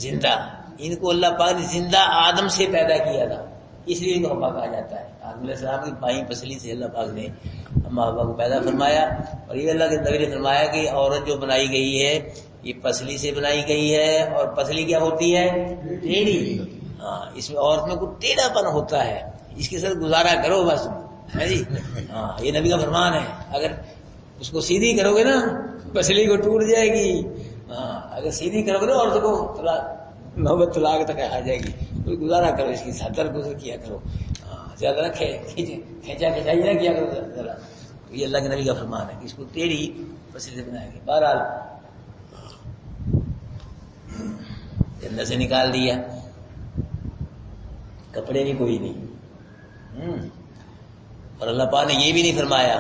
زندہ. ان کو اللہ پاک نے زندہ آدم سے پیدا کیا تھا، اس لیے ان کو حوا کہا جاتا ہے. آدم علیہ السلام کی بائیں پسلی سے اللہ پاک نے اما حوا کو پیدا فرمایا. اور یہ اللہ کے نبی نے فرمایا کہ عورت جو بنائی گئی ہے یہ پسلی سے بنائی گئی ہے، اور پسلی کیا ہوتی ہے؟ ٹیڑھی۔ ہاں، اس میں عورت میں کوئی ٹیڑھا پن ہوتا ہے، اس کے ساتھ گزارا کرو بس ہے جی۔ ہاں، یہ نبی کا فرمان ہے، اگر اس کو سیدھی کرو گے نا پسلی کو ٹوٹ جائے گی۔ ہاں، اگر سیدھی کرو گے نا عورت کو محبت طلاق تک آ جائے گی۔ کوئی گزارا کرو، اس کی ساتھ گزر کیا کرو، زیادہ نہ کھینچا کھینچائی نہ کیا کرو ذرا۔ یہ اللہ کے نبی کا فرمان ہے کہ اس کو ٹیڑھی پسلی سے بنائے گے۔ بہرحال جنت سے نکال دیا، کپڑے بھی کوئی نہیں۔ اور اللہ پاک نے یہ بھی نہیں فرمایا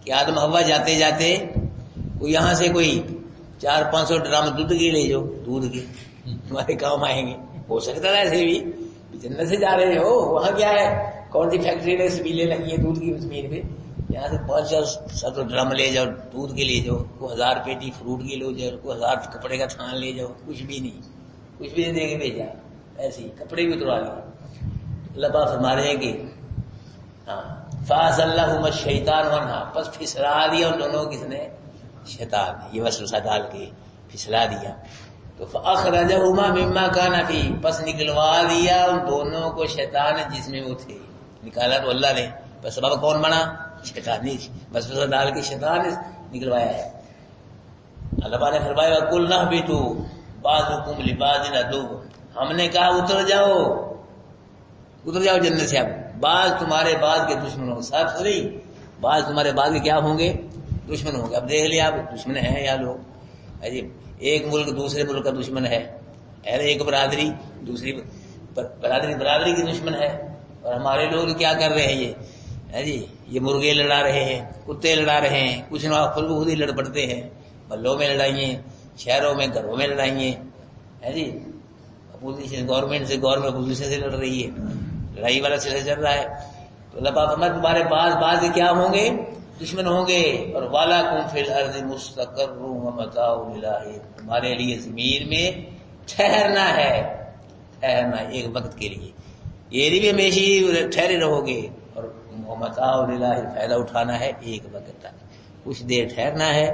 کہ آدم حوا جاتے جاتے کوئی یہاں سے کوئی 400-500 ڈرام دودھ کے لے جاؤ، دودھ کے ہمارے کام آئیں گے۔ ہو سکتا ہے ایسے بھی، جنت سے جا رہے ہو، وہاں کیا ہے، کون سی فیکٹری میں سبیلیں لگی ہیں دودھ کی زمین پہ، یہاں سے 500 ڈرم لے جاؤ دودھ کے لے جاؤ، کوئی 1000 پیٹی فروٹ کی لے جاؤ، کوئی 1000 کپڑے کا تھان لے جاؤ، کچھ بھی نہیں، کچھ بھی نہیں دے کے بھیجا، ایسے ہی کپڑے بھی اتروا لیے۔ اللہ پاک فرما رہے ہیں کہ فَأَزَلَّهُمَ الشَّيْطَانُ عَنْهَا، پس پھسلا دیا ان دونوں کو، کس نے؟ شیطان نے، یہ وسوسہ ڈال کے پھسلا دیا۔ تو فَأَخْرَجَهُمَا مِمَّا كَانَ فِيهِ، پس نکلوا دیا ان دونوں کو شیطان جس میں وہ تھے، نکالا تو اللہ نے، بس سبب کون بنا؟ شیطان نے وسوسہ ڈال کے شیطان نے نکلوایا ہے۔ اللہ پاک نے فرمایا وَقُلْنَا اهْبِطُوا بَعْضُكُمْ لِبَعْضٍ عَدُوٌّ، ہم نے کہا اتر جاؤ جنت سے، اب بعض تمہارے بعض کے دشمن ہوں، سب نہیں، بعض تمہارے بعض کے کیا ہوں گے؟ دشمن ہوں گے۔ اب دیکھ لیا، اب دشمن ہیں یا لوگ، ایک ملک دوسرے ملک کا دشمن ہے، ایک برادری دوسری برادری کی دشمن ہے، اور ہمارے لوگ کیا کر رہے ہیں؟ یہ مرغے لڑا رہے ہیں، کتے لڑا رہے ہیں، کچھ نہ خود ہی لڑ پڑتے ہیں، محلوں میں لڑائیے، شہروں میں، گھروں میں لڑائیے، ہے جی، اپوزیشن گورنمنٹ سے، گورنمنٹ اپوزیشن سے لڑ رہی ہے، لڑائی والا سلسلہ چل رہا ہے۔ تو اللہ پاک فرماتا ہے تمہارے بعض کے کیا ہوں گے؟ دشمن ہوں گے، اور وَلَكُمْ فِي الْأَرْضِ مُسْتَقَرٌّ وَمَتَاعٌ إِلَىٰ حِينٍ، تمہارے لیے زمین میں ٹھہرنا ہے، ٹھہرنا ایک وقت کے لیے، یہ نہیں بھی ہمیشہ ٹھہرے رہو گے، اور وَمَتَاعٌ إِلَىٰ حِينٍ، فائدہ اٹھانا ہے ایک وقت تک، کچھ دیر ٹھہرنا ہے،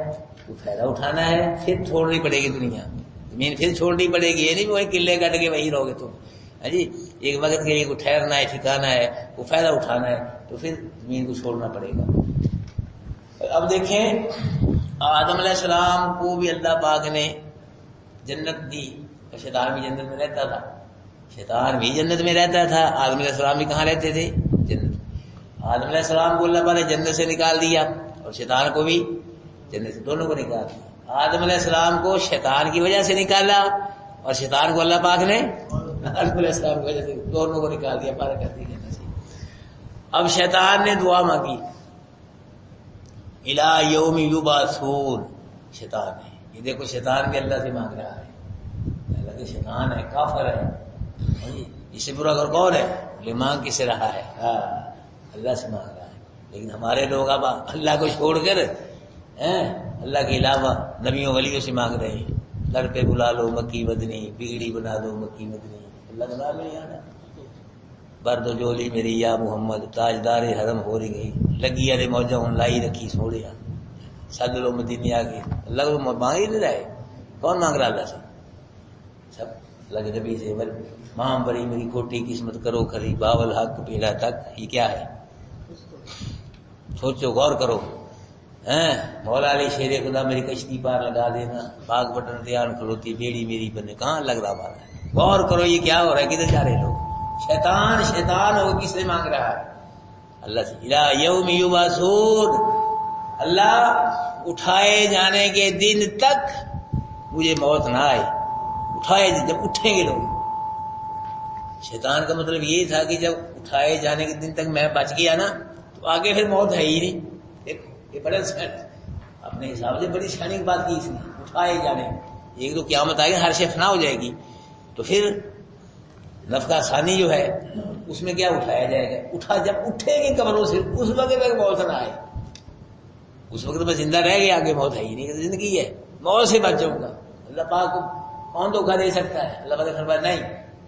کچھ فائدہ اٹھانا ہے، پھر چھوڑنی پڑے گی دنیا، زمین پھر چھوڑنی پڑے گی، یہ نہیں وہی قلعے کٹ کے وہی رہو گے تم، جی، ایک وقت کے لیے کو ٹھہرنا ہے، ٹھکانا ہے، کو فائدہ اٹھانا ہے، تو پھر زمین کو چھوڑنا پڑے گا۔ اب دیکھیں آدم علیہ السلام کو بھی اللہ پاک نے جنت دی، اور شیطان بھی جنت میں رہتا تھا، شیطان بھی جنت میں رہتا تھا، آدم علیہ السلام بھی کہاں رہتے تھے؟ جنت۔ آدم علیہ السلام کو اللہ پاک نے جنت سے نکال دیا، اور شیطان کو بھی جنت سے، دونوں کو نکال دیا۔ آدم علیہ السلام کو شیطان کی وجہ سے نکالا، اور شیطان کو اللہ پاک نے آدم علیہ السلام کی وجہ سے، دونوں کو نکال دیا، پارا کر دیا جنت سے۔ اب شیطان نے دعا مانگی اِلَىٰ يَوْمِ يُبْعَثُونَ، شیطان نے، یہ دیکھو شیطان بھی اللہ سے مانگ رہا ہے، اللہ کے شیطان ہے، کافر ہے، اس سے برا کر کون ہے؟ یہ مانگ کس سے رہا ہے؟ اللہ سے مانگ رہا ہے۔ لیکن ہمارے لوگ اب اللہ کو چھوڑ کر اللہ کے علاوہ نبیوں ولیوں سے مانگ رہے ہیں، در پہ بلا لو مکی مدنی، بگڑی بنا دو مکی مدنی، اللہ کا نام نہیں آنا، برد و جولی میری یا محمد، تاجدار حرم ہو رہی گئی، لگی ارے موجہ ہوں لائی رکھی سوڑیا، سد لو مدینہ آگے، اللہ کو مانگ ہی نہیں رہے، کون مانگ رہا اللہ سے؟ سب اللہ کے نبی سے، ماں بڑی میری کھوٹی قسمت کرو کھری، باول حق پیڑا تک، یہ کیا ہے؟ سوچو، غور کرو، مولا علی شیر خدا میری کشتی پار لگا دینا، باغ بٹن تیار کھلوتی بیڑی میری بنے، کہاں لگ رہا ہمارا؟ غور کرو یہ کیا ہو رہا ہے، کدھر جا رہے لوگ؟ شیطان ہو، کس سے مانگ رہا ہے؟ اللہ سے۔ اِلَىٰ يَوْمِ يُبْعَثُونَ، اللہ اٹھائے جانے کے دن تک مجھے موت نہ آئے، اٹھائے جب اٹھیں گے لوگ۔ شیطان کا مطلب یہ تھا کہ جب اٹھائے جانے کے دن تک میں بچ گیا نا، تو آگے پھر موت ہے ہی نہیں۔ یہ بڑا اپنے حساب سے بڑی شانی کی بات کی اس نے، اٹھائے جانے، ایک تو قیامت آئے گی، ہر شے فنا ہو جائے گی، تو پھر نفقہ ثانی جو ہے اس میں کیا اٹھایا جائے گا؟ جب اٹھیں گے قبروں سے، اس وقت تک موت نہ آئے، اس وقت میں زندہ رہ گیا، آگے موت ہے ہی نہیں، زندگی ہے، موت سے بچ جاؤں گا۔ اللہ پاک کو کون دھوکہ دے سکتا ہے؟ اللہ پاک نے فرمایا نہیں،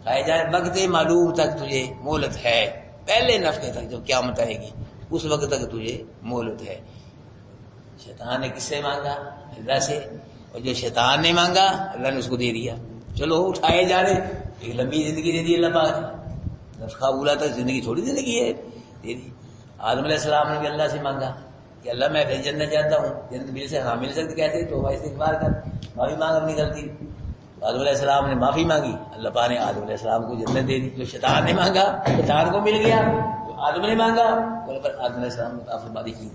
کھائے جائے، وقت معلوم تک تجھے مہلت ہے، پہلے نفقے تک جب قیامت آئے گی اس وقت تک تجھے مہلت ہے۔ شیطان نے کس سے مانگا؟ اللہ سے، اور جو شیطان نے مانگا اللہ نے اس کو دے دیا. چلو اٹھائے جا رہے, ایک لمبی زندگی دے دی اللہ پاک نے. نفخہ بولا تھا زندگی تھوڑی زندگی ہے, دے دی. آدم علیہ السلام نے بھی اللہ سے مانگا کہ اللہ میں پھر جنت چاہتا ہوں, جنت مل سے ہاں مل سکتی, کہتے تو استغفار کر, معافی مانگ اپنی غلطی. آدم علیہ السلام نے معافی مانگی, اللہ پاک نے آدم علیہ السلام کو جنت دے دی. جو شیطان نے مانگا شیطان کو مل گیا, جو آدم نے مانگا بول کر آدم علیہ السلام نے نافرمانی کی.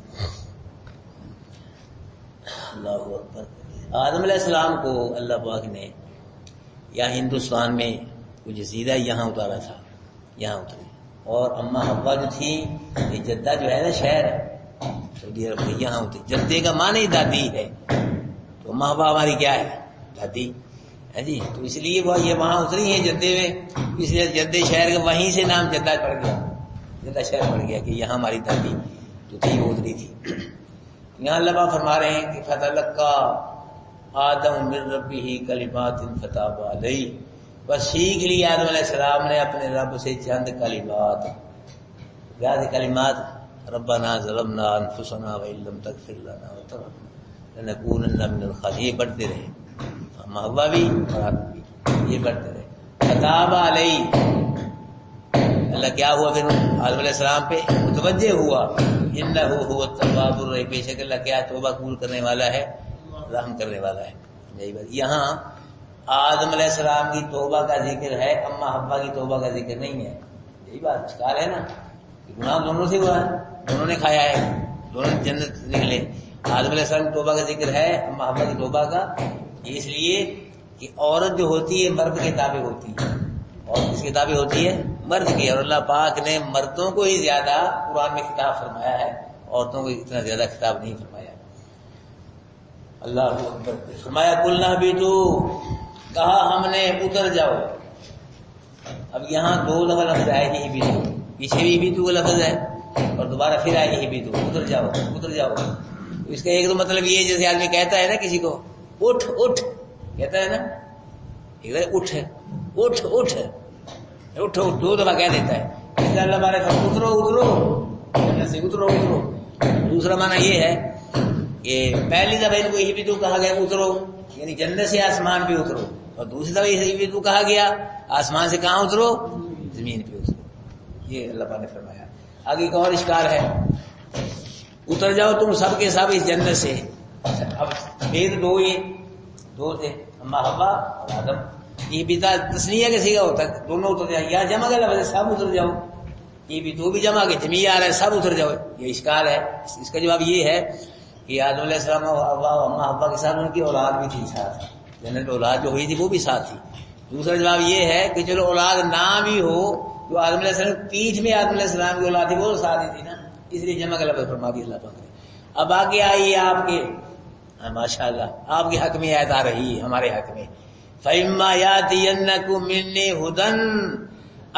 اللہ اکبر. آدم علیہ السلام کو اللہ پاک نے یا ہندوستان میں کچھ جزیرہ یہاں اتارا تھا, یہاں اتری, اور اما حوا جو تھی, یہ جدہ جو ہے نا شہر سعودی عرب میں, یہاں اتری. جدے کا معنی دادی ہے, تو اما حوا ہماری کیا ہے, دادی ہے جی. تو اس لیے وہ یہ وہاں اتری ہیں جدے میں, اس لیے جدے شہر کا وہیں سے نام جدہ پڑ گیا, جدہ شہر پڑ گیا کہ یہاں ہماری دادی جو تھی وہ اتری تھی. یہاں اللہ فرما رہے ہیں کہ فتلقى آدم من ربہ کلمات فتاب علیہ, بس سیکھ لی آدم علیہ السلام نے اپنے رب سے چند کلمات. کیا تھے کلمات؟ ربنا ظلمنا انفسنا وان لم تغفر لنا وترحمنا لنکونن من الخاسرین. یہ پڑھتے رہے محبا بھی اور آدم بھی, یہ پڑھتے رہے. فتاب علیہ, اللہ کیا ہوا پھر آدم علیہ السلام پہ متوجہ ہوا, انہ هو التواب الرحیم, بے شک اللہ کیا توبہ قبول کرنے والا ہے, رحم کرنے والا ہے. یہی بات یہاں آدم علیہ السلام کی توبہ کا ذکر ہے, اما حوا کی توبہ کا ذکر نہیں ہے. یہی بات اشکال ہے نا, گناہ دونوں سے ہوا ہے, دونوں نے کھایا ہے, دونوں جنت نکلے. آدم علیہ السلام کی توبہ کا ذکر ہے, اما حوا کی توبہ کا, اس لیے کہ عورت جو ہوتی ہے مرد کے تابع ہوتی ہے, اور کس کے تابع ہوتی ہے, مرد کی. اور اللہ پاک نے مردوں کو ہی زیادہ قرآن میں خطاب فرمایا ہے, عورتوں کو اتنا زیادہ خطاب نہیں فرمایا. اللہ فرمایا قلنا بیتو, کہا ہم نے اتر جاؤ. اب یہاں دو دفعہ لفظ آئے ہی بیتو, پیچھے بھی بیتو کا لفظ ہے اور دوبارہ پھر آئے ہی بیتو, اتر جاؤ اتر جاؤ. اس کا ایک تو مطلب یہ جیسے آدمی کہتا ہے نا کسی کو اٹھ اٹھ, کہتا ہے نا ایک اٹھ اٹھ اٹھ اٹھو, دو دفعہ کہہ دیتا ہے. اس کا اللہ ہمارے اترو اترو جنت سے, اترو اترو. دوسرا معنی یہ ہے کہ پہلی دفعہ ان کو یہ بھی تو کہا گیا اترو, یعنی جنت سے آسمان پہ اترو, اور دوسری دفعہ یہ بھی تو کہا گیا آسمان سے کہاں اترو, زمین پہ اترو. یہ اللہ پاک نے فرمایا. آگے ایک اور اشکال ہے, اتر جاؤ تم سب کے سب اس جنت سے. اب بید دو, یہ دو تھے اما حوا اور آدم. یہ بھی تسنیہ کے سیگا ہوتا ہے, دونوں اتر جائیں, یا جمع کا لفظ سب اتر جاؤ, یہ بھی تو بھی جمع کے جمعی آ رہا ہے سب اتر جاؤ. یہ اشکال ہے. اس کا جواب یہ ہے کہ آدم علیہ السلام اور اما حوا کے ساتھ ان کی اولاد بھی تھی ساتھ, جنت میں اولاد جو ہوئی تھی وہ بھی ساتھ تھی. دوسرا جواب یہ ہے کہ چلو اولاد نہ بھی ہو, جو آدم علیہ السلام پیٹھ میں آدم علیہ السلام کی اولاد تھی وہ ساتھ ہی تھی نا, اس لیے جمع کا لفظ فرما دی اللہ پاک نے. اب آگے آئیے آپ کے, ماشاء اللہ آپ کے حق میں آیت آ رہی ہے, ہمارے حق میں. فَإِمَّا يَأْتِيَنَّكُم مِّنِّي هُدًى,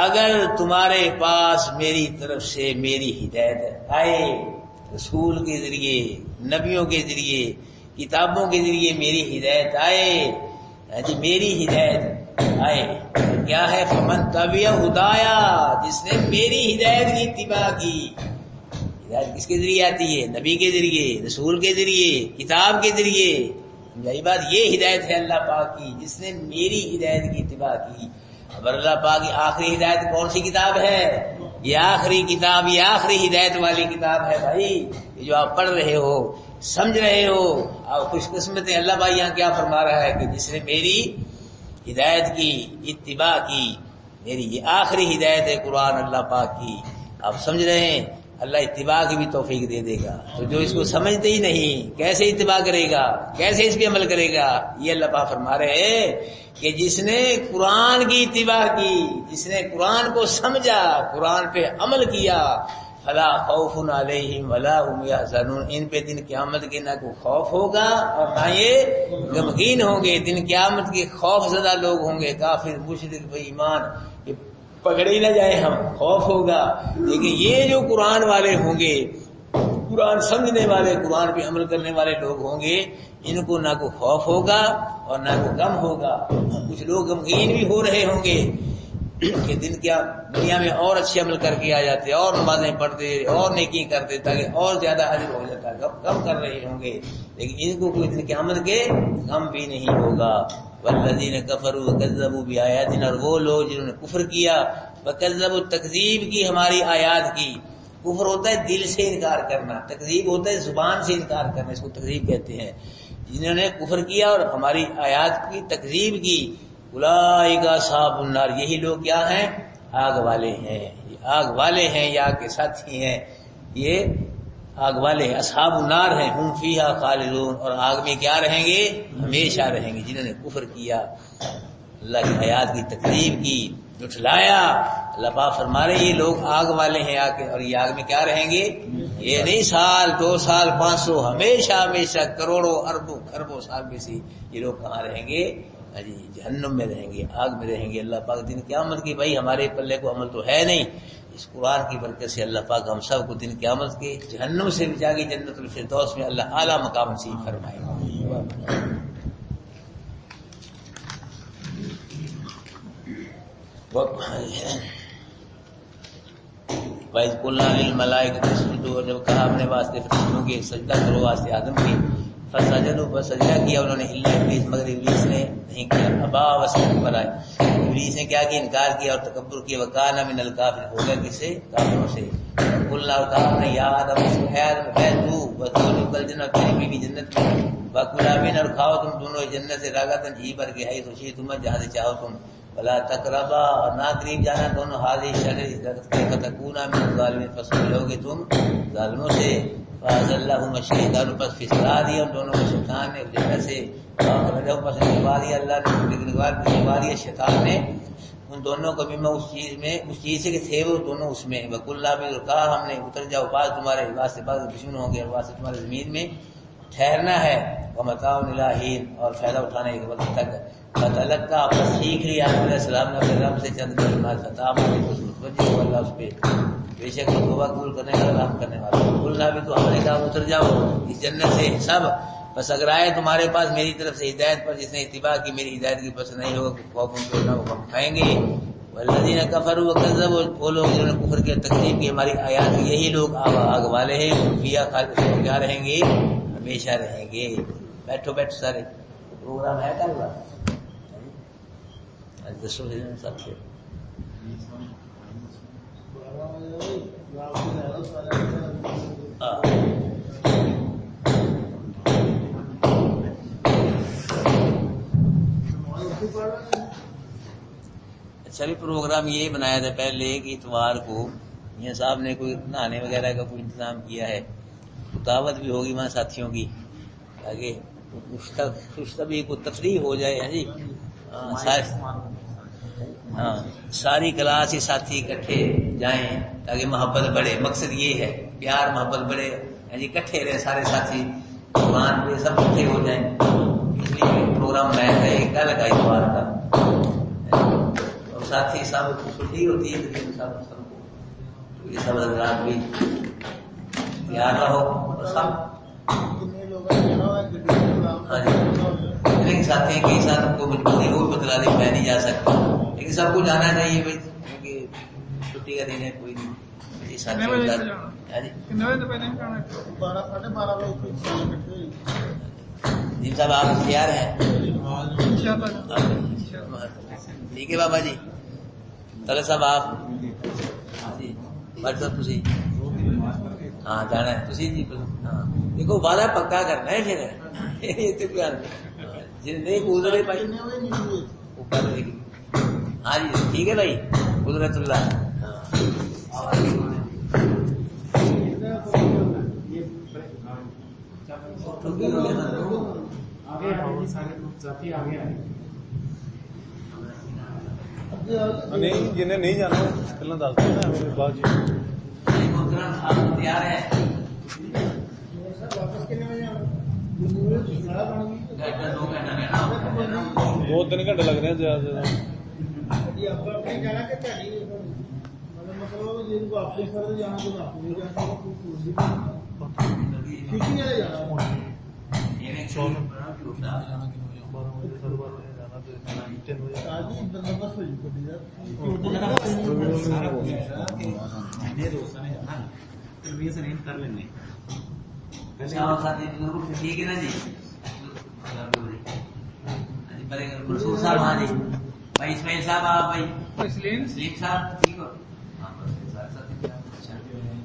اگر تمہارے پاس میری طرف سے میری ہدایت آئے, رسول کے ذریعے, نبیوں کے ذریعے, کتابوں کے ذریعے میری ہدایت آئے, جی میری ہدایت آئے, کیا ہے فمن تبع ہدایا, جس نے میری ہدایت کی اتباع کی. ہدایت کس کے ذریعے آتی ہے, نبی کے ذریعے, رسول کے ذریعے, کتاب کے ذریعے. یہی بات, یہ ہدایت ہے اللہ پاک کی, جس نے میری ہدایت کی اتباع کی. اب اللہ پاک کی آخری ہدایت کون سی کتاب ہے, یہ آخری کتاب, یہ آخری ہدایت والی کتاب ہے بھائی, یہ جو آپ پڑھ رہے ہو, سمجھ رہے ہو, آپ خوش قسمت ہیں. اللہ بھائی یہاں کیا فرما رہا ہے کہ جس نے میری ہدایت کی اتباع کی, میری یہ آخری ہدایت ہے قرآن اللہ پاک کی. آپ سمجھ رہے ہیں, اللہ اتباع کی بھی توفیق دے دے گا. تو جو اس کو سمجھتے ہی نہیں کیسے اتباع کرے گا, کیسے اس پہ عمل کرے گا. یہ اللہ پاک فرما رہے ہیں کہ جس نے قرآن کی اتباع کی, جس نے قرآن کو سمجھا, قرآن پہ عمل کیا, فلا خوف علیہم ولا هم یحزنون, ان پہ دن قیامت کے نہ کوئی خوف ہوگا اور نہ یہ غمگین ہوں گے. دن قیامت کے خوف زدہ لوگ ہوں گے, کافر, مشرک, بے ایمان, یہ پکڑے ہی نہ جائے ہم, خوف ہوگا. لیکن یہ جو قرآن والے ہوں گے, قرآن سمجھنے والے, قرآن پہ عمل کرنے والے لوگ ہوں گے, ان کو نہ کوئی خوف ہوگا اور نہ کوئی غم ہوگا. کچھ لوگ غمگین بھی ہو رہے ہوں گے, کہ دن کیا دنیا میں اور اچھے عمل کر کے آ جاتے اور نمازیں پڑھتے اور نیکی کرتے تاکہ اور زیادہ اجر ہو جاتا. کم کر رہے ہوں گے لیکن ان کو کوئی دن قیامت کے کم بھی نہیں ہوگا. والذین کفروا وکذبوا بآیاتنا، اور وہ لوگ جنہوں نے کفر کیا، وکذبوا تکذیب کی ہماری آیات کی. کفر ہوتا ہے دل سے انکار کرنا، تکذیب ہوتا ہے زبان سے انکار کرنا، اس کو تکذیب کہتے ہیں. جنہوں نے کفر کیا اور ہماری آیات کی تکذیب کی، اولئک اصحاب النار، یہی لوگ کیا ہیں؟ آگ والے ہیں. یہ آگ والے ہیں، یہ آگ کے ساتھی ہیں، یہ آگ والے ہیں، اصحاب النار ہیں. ہم فیہا خالدون، اور آگ میں کیا رہیں گے؟ ہمیشہ رہیں گے. جنہوں نے کفر کیا، اللہ کی آیات کی تکذیب کی، جھٹلایا، اللہ پاک فرما رہے یہ لوگ آگ والے ہیں آگ کے، اور یہ آگ میں کیا رہیں گے؟ یہ نہیں سال 2 سال 500، ہمیشہ ہمیشہ کروڑوں اربوں خربوں سال میں سے یہ لوگ کہاں رہیں گے؟ جی جہنم میں رہیں گے، آگ میں رہیں گے. اللہ پاک دن قیامت کی بھائی ہمارے پلے کو عمل تو ہے نہیں، اس قرآن کی برکت سے اللہ پاک ہم سب کو دن قیامت کے جہنم سے بچا کے جنت الفردوس میں اللہ اعلیٰ مقام نصیب فرمائے. وَإِذْ قُلْنَا لِلْمَلَائِكَةِ اسْجُدُوا، اور جب کہا ہم نے واسطے فرشتوں کے سجدہ کرو واسطے آدم کے، فسجدوا، بس سجدہ کیا انہوں نے، الا ابلیس، مگر ابلیس نے نہیں کیا. ابا واستكبر، ابلیس نے کیا کیا؟ انکار کیا اور تکبر کیا. وکان من الکافرین، ہو گیا کس سے؟ کافروں سے. قلنا، اور کہا ہم نے، یا آدم، اے آدم، بیٹھ تو وزوجک الجنہ، تیری بیوی جنت میں، وکلا منھا، اور کھاؤ تم دونوں جنت سے، راغداً جی بھر کے، حیث شئتما، جہاں سے چاہو تم، ولا تقربا، اور نہ قریب جانا دونوں هذه الشجرة فتكونا من الظالمين، پس ملوگے تم ظالموں سے. فأزلهما الشیطان، پس پھسلا دیا ان دونوں کو شیطان نے جنت سے. فأخرجہما، پس نکلوا دیا اللہ نے، نکلوا دیا شیطان نے ان دونوں کو، مما، اس چیز سے کہ تھے وہ دونوں اس میں. وقلنا، بھی کہا ہم نے، اتر جاؤ، بعض تمہارے واسطے بعض دشمن ہوں گے، اور واسطے تمہارے زمین میں ٹھہرنا ہے. ومتاع الی حین، اور فائدہ اٹھانے کے وقت تک. فتلقى، اپنا سیکھ لیا آدم علیہ السلام نے اپنے رب سے چند کلمات، فتاب علیہ، توجہ ہو اللہ اس پہ، بے شک وہ توبہ قبول کرنے والا، رحم کرنے والا. قلنا، بھی تو ہم نے کہا اتر جاؤ اس جنت سے سب، بس اگر آئے تمہارے پاس میری طرف سے ہدایت پر، جس نے اتباع کی میری ہدایت کی، پسند نہیں ہوگا خوف ان کو نہ وہ کھائیں گے. والذین کفروا وکذبوا، وہ لوگ جنہوں نے کفر کیا تکذیب کی ہماری آیات، یہی لوگ آگ والے ہیں. فیہا خالدون، کیا رہیں گے؟ ہمیشہ رہیں گے. بیٹھو بیٹھو سارے، پروگرام ہے کل کا دسو سب سے. اچھا بھی پروگرام یہ بنایا تھا پہلے کہ اتوار کو میاں صاحب نے کوئی نہانے وغیرہ کا کوئی انتظام کیا ہے، دعوت بھی ہوگی وہاں ساتھیوں کی، تاکہ کچھ بھی کوئی تفریح ہو جائے. ہاں جی، ہاں ساری کلاس ہی ساتھی اکٹھے جائیں تاکہ محبت بڑھے. مقصد یہ ہے پیار محبت بڑھے. ہاں جی، اکٹھے رہے سارے ساتھی، زبان پہ سب اکٹھے ہو جائیں. اس لیے پروگرام بنایا تھا ایک کل کا اتوار کا، اور ساتھی سب چھٹی ہوتی ہے سب کو، یہ سب حضرات بھی تیار رہو. اور سب لیکن ساتھی کے ساتھ کو مجبوری ہو بتلا دی، میں نہیں جا سکتا، لیکن سب کو جانا چاہیے بھائی، کیونکہ چھٹی کا دن ہے. کوئی نہیں ساتھی جی صاحب آپ تیار ہیں؟ ٹھیک ہے بابا جی. طلعت صاحب آپ تھی ہاں جانا ہے تھی جی. ہاں دیکھو وعدہ پکا کرنا ہے پھر جی نہیں گزرے بھائی اوپر. ہاں جی ٹھیک ہے بھائی. قدرت اللہ نہیں جنہیں نہیں جانا پہلے دس دیں نا بعد تیار ہے. دو تین گھنٹے لگ رہے ہیں زیادہ سے زیادہ. 12 ਵਜੇ 12:30 ਵਜੇ ਜਾਣਾ ਤੇ 3 ਵਜੇ ਅੱਜ ਵੀ ਬੰਦੋਬਸਤ ਹੋ ਜੂ ਗੱਡੀ ਦਾ ਸਾਰਾ ਹੋ ਗਿਆ ਇਹਨੇ ਦੋਸਤਾਂ ਨੇ ਜਾਣਾ ਤੇ ਵੀ ਅਸੀਂ ਅਰੇਂਜ ਕਰ ਲੈਣੇ شام ساتھی ضرور ٹھیک ہے نا جی بڑے منصور صاحب ہاں جی بھائی اسماعیل صاحب آپ بھائی سلیم صاحب ٹھیک ہو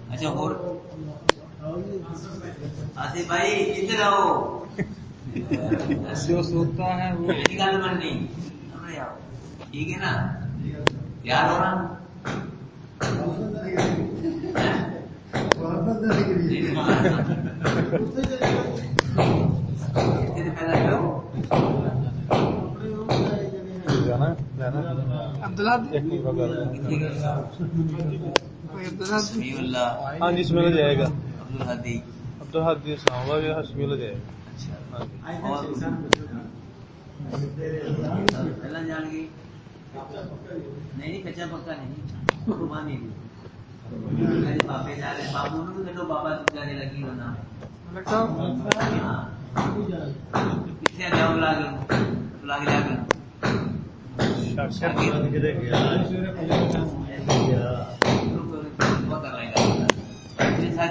اچھا اور آصف بھائی ادھر آؤ جو سوتا ہے وہ گل بننی ٹھیک ہے نا تیار ہو نا ہاں جی اسماعیل جائے گا عبدالحادی عبدالحادی اسلام آباد گیا اسماعیل جائے گا پہلا جان گئی نہیں کچا پکا نہیں قربانی بابے جا رہے بابو نے بھی بابا جانے لگی ہونا پیچھے جاؤ لاگ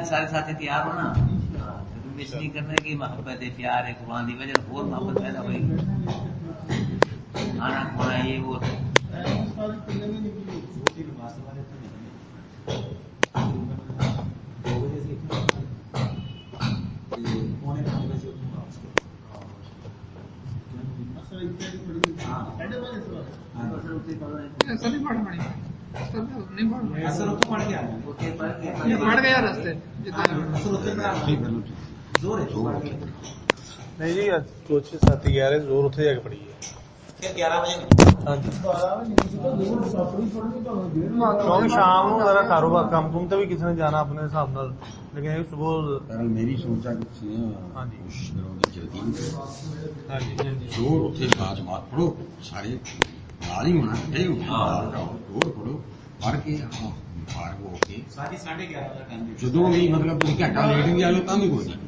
سارے ساتھی تیار ہو نا مس نہیں کرنا کہ محبت ہے پیار ہے قرآن کی وجہ اور محبت پیدا ہوئے گی کھانا کھانا یہ وہ نہیں جی کچھ ساتھی کہہ رہے زور اتنے جا کے پڑی ہے کیونکہ شام کو ذرا کاروبار کام کم تو بھی کسی نے جانا اپنے حساب نال لیکن صبح میری سوچ ہے کہ ہاں جی چلتی ہاں جی زور اتنے جماعت پڑھو سارے نال ہی ہونا زور پڑھو پڑھ کے فارغ ہو کے جدو بھی مطلب تھی گھنٹہ لیٹ بھی آئے تو بھی کوئی نہیں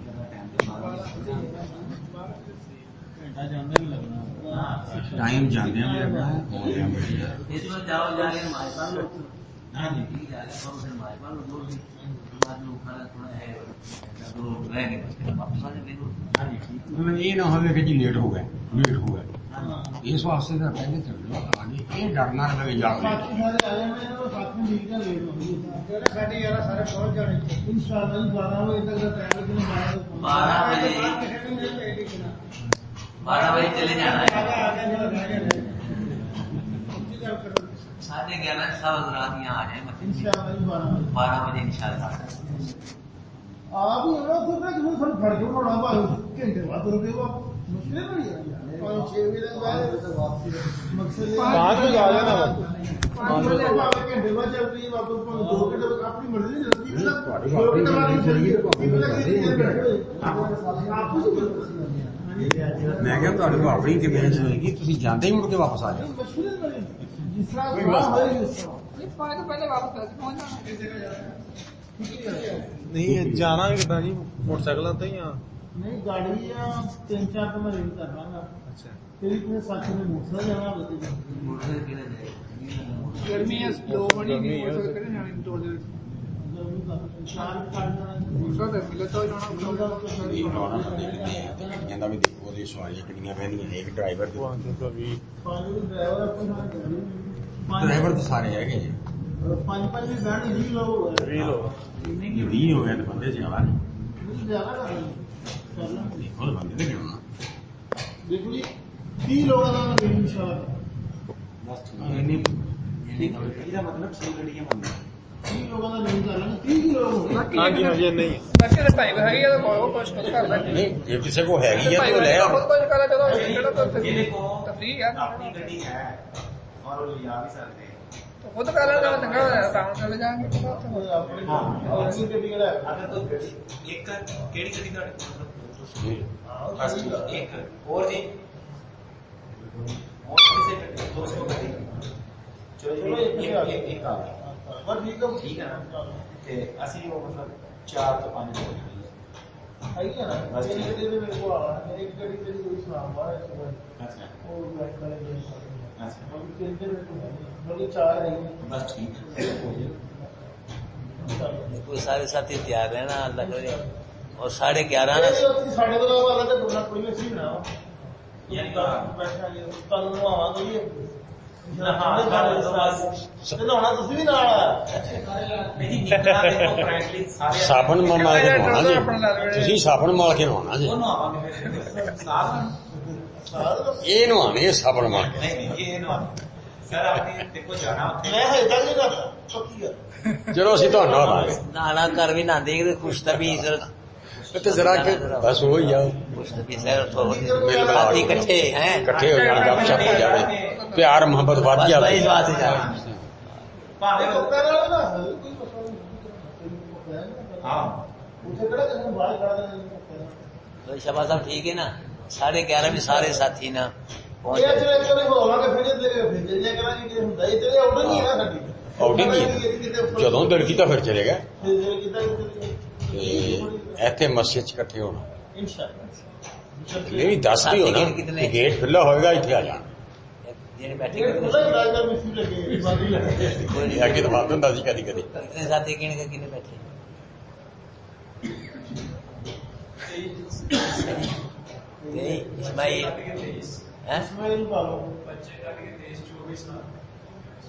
ٹائم جانے بھی لگنا ہے جاؤ جا کے یہ نہ ہو کہ جی لیٹ ہو گئے اس واسطے تو پہلے چل جاؤ آگے یہ ڈرنا لگے جا بارہ بجے چلے جانا ہے 11:30 سب رات یہاں آ جائیں 12 بجے ان شاء اللہ آپ ہی فٹ کے ہونا گھنٹے بعد مشکل بڑی ہے 5-6 بجے مقصد 5 بجے آ جانا گھنٹے بعد چل رہی ہے واپس 2 گھنٹے اپنی مرضی میں کہ اپنی کنوینس ہوئے گی تھی جانے ہی مڑ کے واپس آ جاؤ جس طرح نہیں جانا کتنا جی موٹر سائیکل آتا ہی نہیں گاڑی 3-4 تو میں ریڈ کر رہا ہوں اچھا تیری اپنے ساتھی میں موٹر سائیکل جانا گرمی ہے لو بنی نہیں موٹر سائیکل کرے جانے توڑ دے سواریاں کٹیاں پہ ایک ڈرائیور ڈرائیور تو سارے ہے کہ 5 بھی بیٹھ 20 لوگ ہو گئے 20 ہو گئے تو بندے زیادہ نہیں بندے تو کیوں دیکھو جی 30 لوگوں کا ان شاء اللہ مطلب 6 گڈیاں بند 30 لوگوں کا نہیں کر لیں 30 لوگ ہاں جی ہاں جی نہیں یہ کسی کو ہے گی تو لے اپنی گڈی ہے اور وہ لیا بھی سکتے ہیں خود کر لینا چنگا ہو جائے ٹاؤن چلے جائیں گے ایک کیڑی گڈی ایک اور جی چلو ایک آ ٹھیک ہے نا اسی وہ مطلب 4 تو 5 آئی ہے نا ایک گاڑی میرے کو آ ایک گاڑی میری کوئی سلام ہے بس ٹھیک کوئی سارے ساتھی تیار رہنا اللہ کرے اور 11:30 نا یعنی ਸਾਬਣ ਮਾਰ ਕੇ ਨਹਾਉਣਾ ਜੀ ਤੁਸੀਂ ਸਾਬਣ ਮਾਰ ਕੇ ਨਹਾਉਣਾ ਜੀ ਇਹ ਨਹਾਉਣੇ ਸਾਬਣ ਮਾਰ ਕੇ سر آپ نے دیکھو جانا ਚਲੋ ਅਸੀਂ ਤੁਹਾਨੂੰ ਨਹਾਵਾਂਗੇ نانا کر بھی نہ دیکھ خوش طبی ਤੇ ਜ਼ਰਾ ਕਿ ਬਸ ਹੋ ਹੀ ਆ خوش طبی ساتھی کٹھے ہیں ਇਕੱਠੇ ਹੋ ਜਾਣ ਗੱਪ ਛਪ ਹੋ ਜਾਵੇ ਪਿਆਰ ਮੁਹੱਬਤ ਵੱਧ بس ਜਾਵੇ بھائی بات ہے ہاں تو شبا صاحب ٹھیک ہے نا 11:30 بھی سارے ساتھی نا پہنچ جائے ਆਊਟਿੰਗ ਹੀ ਜਦੋਂ ਦਿਲ ਕੀਤਾ ਫਿਰ ਚਲੇ ਗਏ ਤੇ ਇੱਥੇ ਮਸਜਿਦ 'ਚ ਇਕੱਠੇ ਹੋਣਾ ਇਹ ਵੀ ਦੱਸ ਕੇ ਹੋਣਾ ਕਿ ਗੇਟ ਖੁੱਲਾ ਹੋਏਗਾ ਇੱਥੇ ਆ ਜਾਣਾ جن بیٹھے ਅੱਗੇ ਤਾਂ ਬੰਦ ਹੁੰਦਾ ਸੀ ਕਦੀ ਕਦੀ کتنے ساتھی گن کے کتنے بیٹھے اسماعیل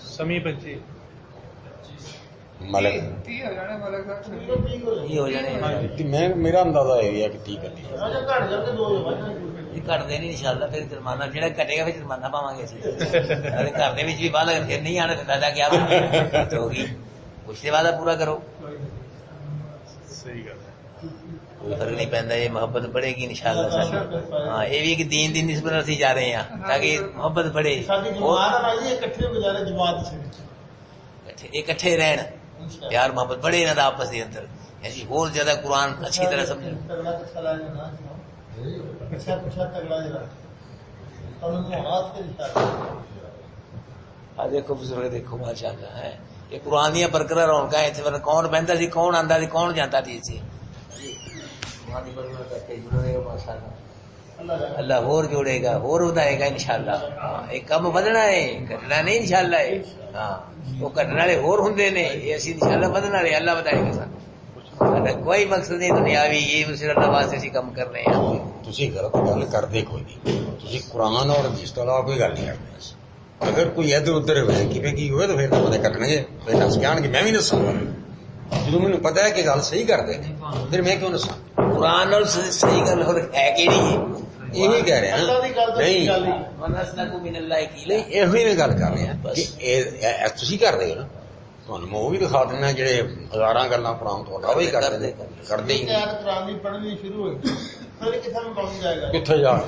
سمی 25 ਮਲਕ تی ہو جانے ملک صاحب یہ ہو جانے ਮੈਂ ਮੇਰਾ ਅੰਦਾਜ਼ਾ ਇਹ ਹੈ کہ 30 ਕਰਨੀ یہ کٹ دے نہیں انشاءاللہ پھر جرمانہ جڑا کٹے گا پھر جرمانہ پاواں گے اسی ارے گھر دے وچ بھی بعد اگر پھر نہیں آنے تے فائدہ کیا ہوگی کچھ تے وعدہ پورا کرو صحیح گل ہے کوئی فرق نہیں پیندا یہ محبت بڑھے گی انشاءاللہ ساری ہاں یہ بھی کہ دین دی نسبت سے جا رہے ہیں تاکہ محبت بڑھے اکٹھے رہن پیار محبت بڑھے نہ آپس کے اندر ایسی اور زیادہ قرآن اچھی طرح سمجھو دیکھو بزرگ دیکھو ماشاء اللہ ہے یہ قرآن دیا برقرار رونقاں اتنے کون بہتا سی کون آتا سی کون جاتا سی اللہ اور جوڑے گا اور ودائے گا انشاءاللہ ایک کم بدنا ہے کٹنا نہیں انشاءاللہ ہے ہاں وہ کٹنے والے اور ہوں نے یہ اسی انشاءاللہ بدن والے اللہ بتائے گا سر کوئی مقصد نہیں دنیاوی یہ صرف اللہ واسطے اسی کم کر رہے ہیں ਤੁਸੀਂ ਗਲਤ ਗੱਲ ਕਰਦੇ ਕੋਈ ਨਹੀਂ ਤੁਸੀਂ ਕੁਰਾਨ ਔਰ ਹਦੀਸ ਤੋਂ ਇਲਾਵਾ ਕੋਈ ਗੱਲ ਨਹੀਂ ਕਰਦੇ ਅਗਰ ਕੋਈ ਇੱਧਰ ਉੱਧਰ ਹੋਵੇ ਕਿਵੇਂ ਕੀ ਹੋਵੇ ਤਾਂ ਫਿਰ ਤਾਂ ਪਤਾ ਕੱਟਣਗੇ ਫਿਰ ਦੱਸ ਕੇ ਆਣਗੇ ਮੈਂ ਵੀ ਦੱਸਾਂਗਾ ਜਦੋਂ ਮੈਨੂੰ ਪਤਾ ਹੈ ਕਿ ਗੱਲ ਸਹੀ ਕਰਦੇ ਨੇ ਫਿਰ ਮੈਂ ਕਿਉਂ ਦੱਸਾਂ قرآن اور صحیح گل ہے کہ نہیں ਇਹੀ ਕਹਿ ਰਿਹਾ ਨਹੀਂ ونسلک من اللہ کی ਨਹੀਂ ਇਹੋ ਹੀ ਮੈਂ ਗੱਲ ਕਰ ਰਿਹਾ ਕਿ ਇਹ ਤੁਸੀਂ ਕਰਦੇ ਹੋ ਨਾ ਤੁਹਾਨੂੰ ਮੈਂ ਉਹ ਵੀ ਦਿਖਾ ਦਿੰਦਾ ਜਿਹੜੇ ਹਜ਼ਾਰਾਂ ਗੱਲਾਂ ਕੁਰਾਨ ਤੋਂ ਇਲਾਵਾ ਹੀ ਕਰਦੇ ਨੇ ਕਰਦੇ ਹੀ ਨਹੀਂ پڑھنی شروع ہوئی پھر کتنا میں پہنچ جائے گا ਕਿੱਥੇ ਜਾ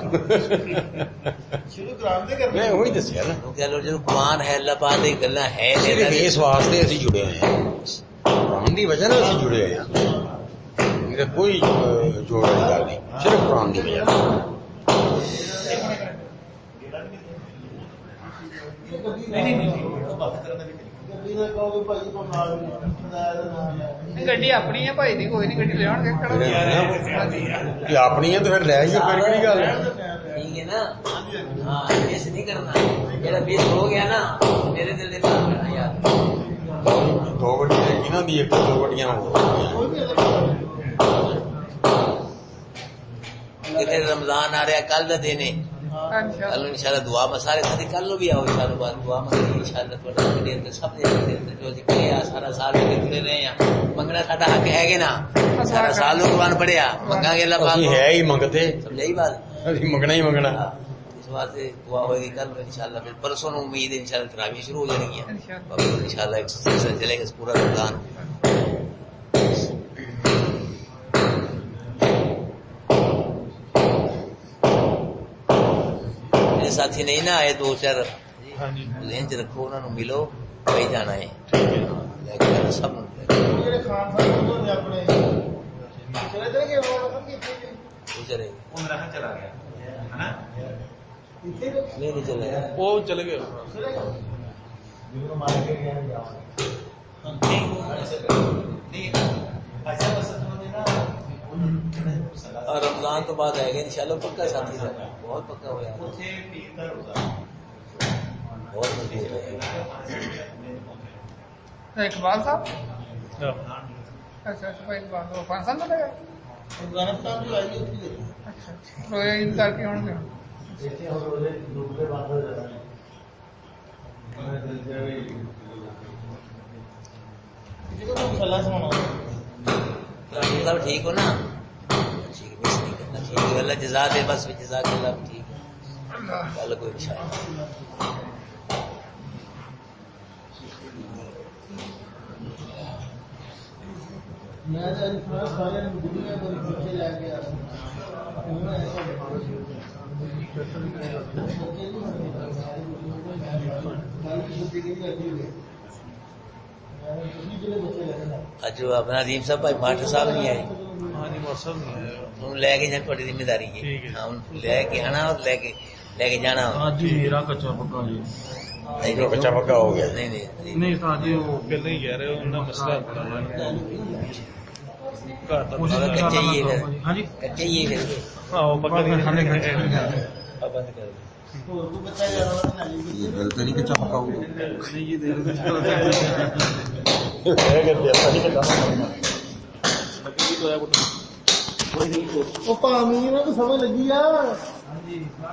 شروع قرآن سے کرنا ਮੈਂ ਉਹੀ ਦੱਸਿਆ ਨਾ کہہ لو جو قرآن ہے اللہ پاک کی گلاں ہے صرف اس واسطے ਅਸੀਂ جڑے ہوئے ہیں قرآن دی وجہ ਨਾਲ ਅਸੀਂ جڑے ہوئے ہیں میرا کوئی جوڑ والی گل نہیں صرف قرآن دی وجہ گڈی اپنی ہے بھائی دی کوئی نہیں گڈی لے آن کے کھڑا کہ اپنی ہے تو پھر لے آئیے پھر کہڑی گل ہے ٹھیک ہے نا ہاں ایسے نہیں کرنا میرا بیس ہو گیا نا میرے دل دے پاس کرنا یار دو گڈیاں انہاں دی ایک دو گڈیاں ہو کتنے رمضان آ رہا کل دا دن ہے کل انشاءاللہ دعا میں سارے ساتھی کل بھی آؤ انشاءاللہ بعد دعا میں انشاءاللہ تھوڑا دے اندر سب دے اندر جو ذکر ہے سارا سال کرتے رہے ہیں منگنا ساڈا حق ہے کہ نا سارا سال قرآن پڑھیا منگا گے اللہ پاک اسی ہے ہی منگتے سمجھائی بات اسی منگنا ہی منگنا اس واسطے دعا ہوئے گی کل انشاءاللہ پھر پرسوں امید ہے انشاءاللہ تراویح شروع ہو جائیں گی انشاءاللہ ایک سلسلہ چلے گا پورا رمضان ساتھی نہیں نا آئے دو چار ذہن چ رکھو انہوں نے ملو کہیں جانا ہے سب چلے چلا گیا نہیں چلے گا وہ چلے گئے اور رمضان تو بعد آئے گا انشاءاللہ پکا ساتھی رہنا بہت پکا ہوا ہے ਉੱਥੇ ਪੀਰ ਦਾ ਰੋਜ਼ਾ بہت مضبوط ہے اقبال صاحب اچھا اچھا اقبال تو افغانستان میں گئے افغانستان بھی آئی ہوتی ہے اچھا روزے عید کر کے ہوں گے سب ٹھیک ہو نا ٹھیک مس نہیں کرنا چاہیے اللہ جزا دے بس جزاک اللہ ٹھیک ہے کل کو انشاءاللہ میں سارے دنیا میں بچے لے کے اج جو اپنا عظیم صاحب بھائی ماسٹر صاحب نہیں آئے ہاں جی موسم ان لے کے جانا تھوڑی ذمہ داری ہے ٹھیک ہے۔ ہاں ان لے کے آنا اور لے کے جانا آج جی میرا کچا پکا جی کچا پکا ہو گیا نہیں نہیں تو جی وہ پہلے ہی کہہ رہے ہو انہیں مسئلہ کچے ہی ہے ہاں جی کچے ہی ہے آؤ پکا بند کر دیں یہ غلط نہیں کچا پکا ہو گیا نہیں جی دیر وہ پامی نا تو سمجھ لگی آ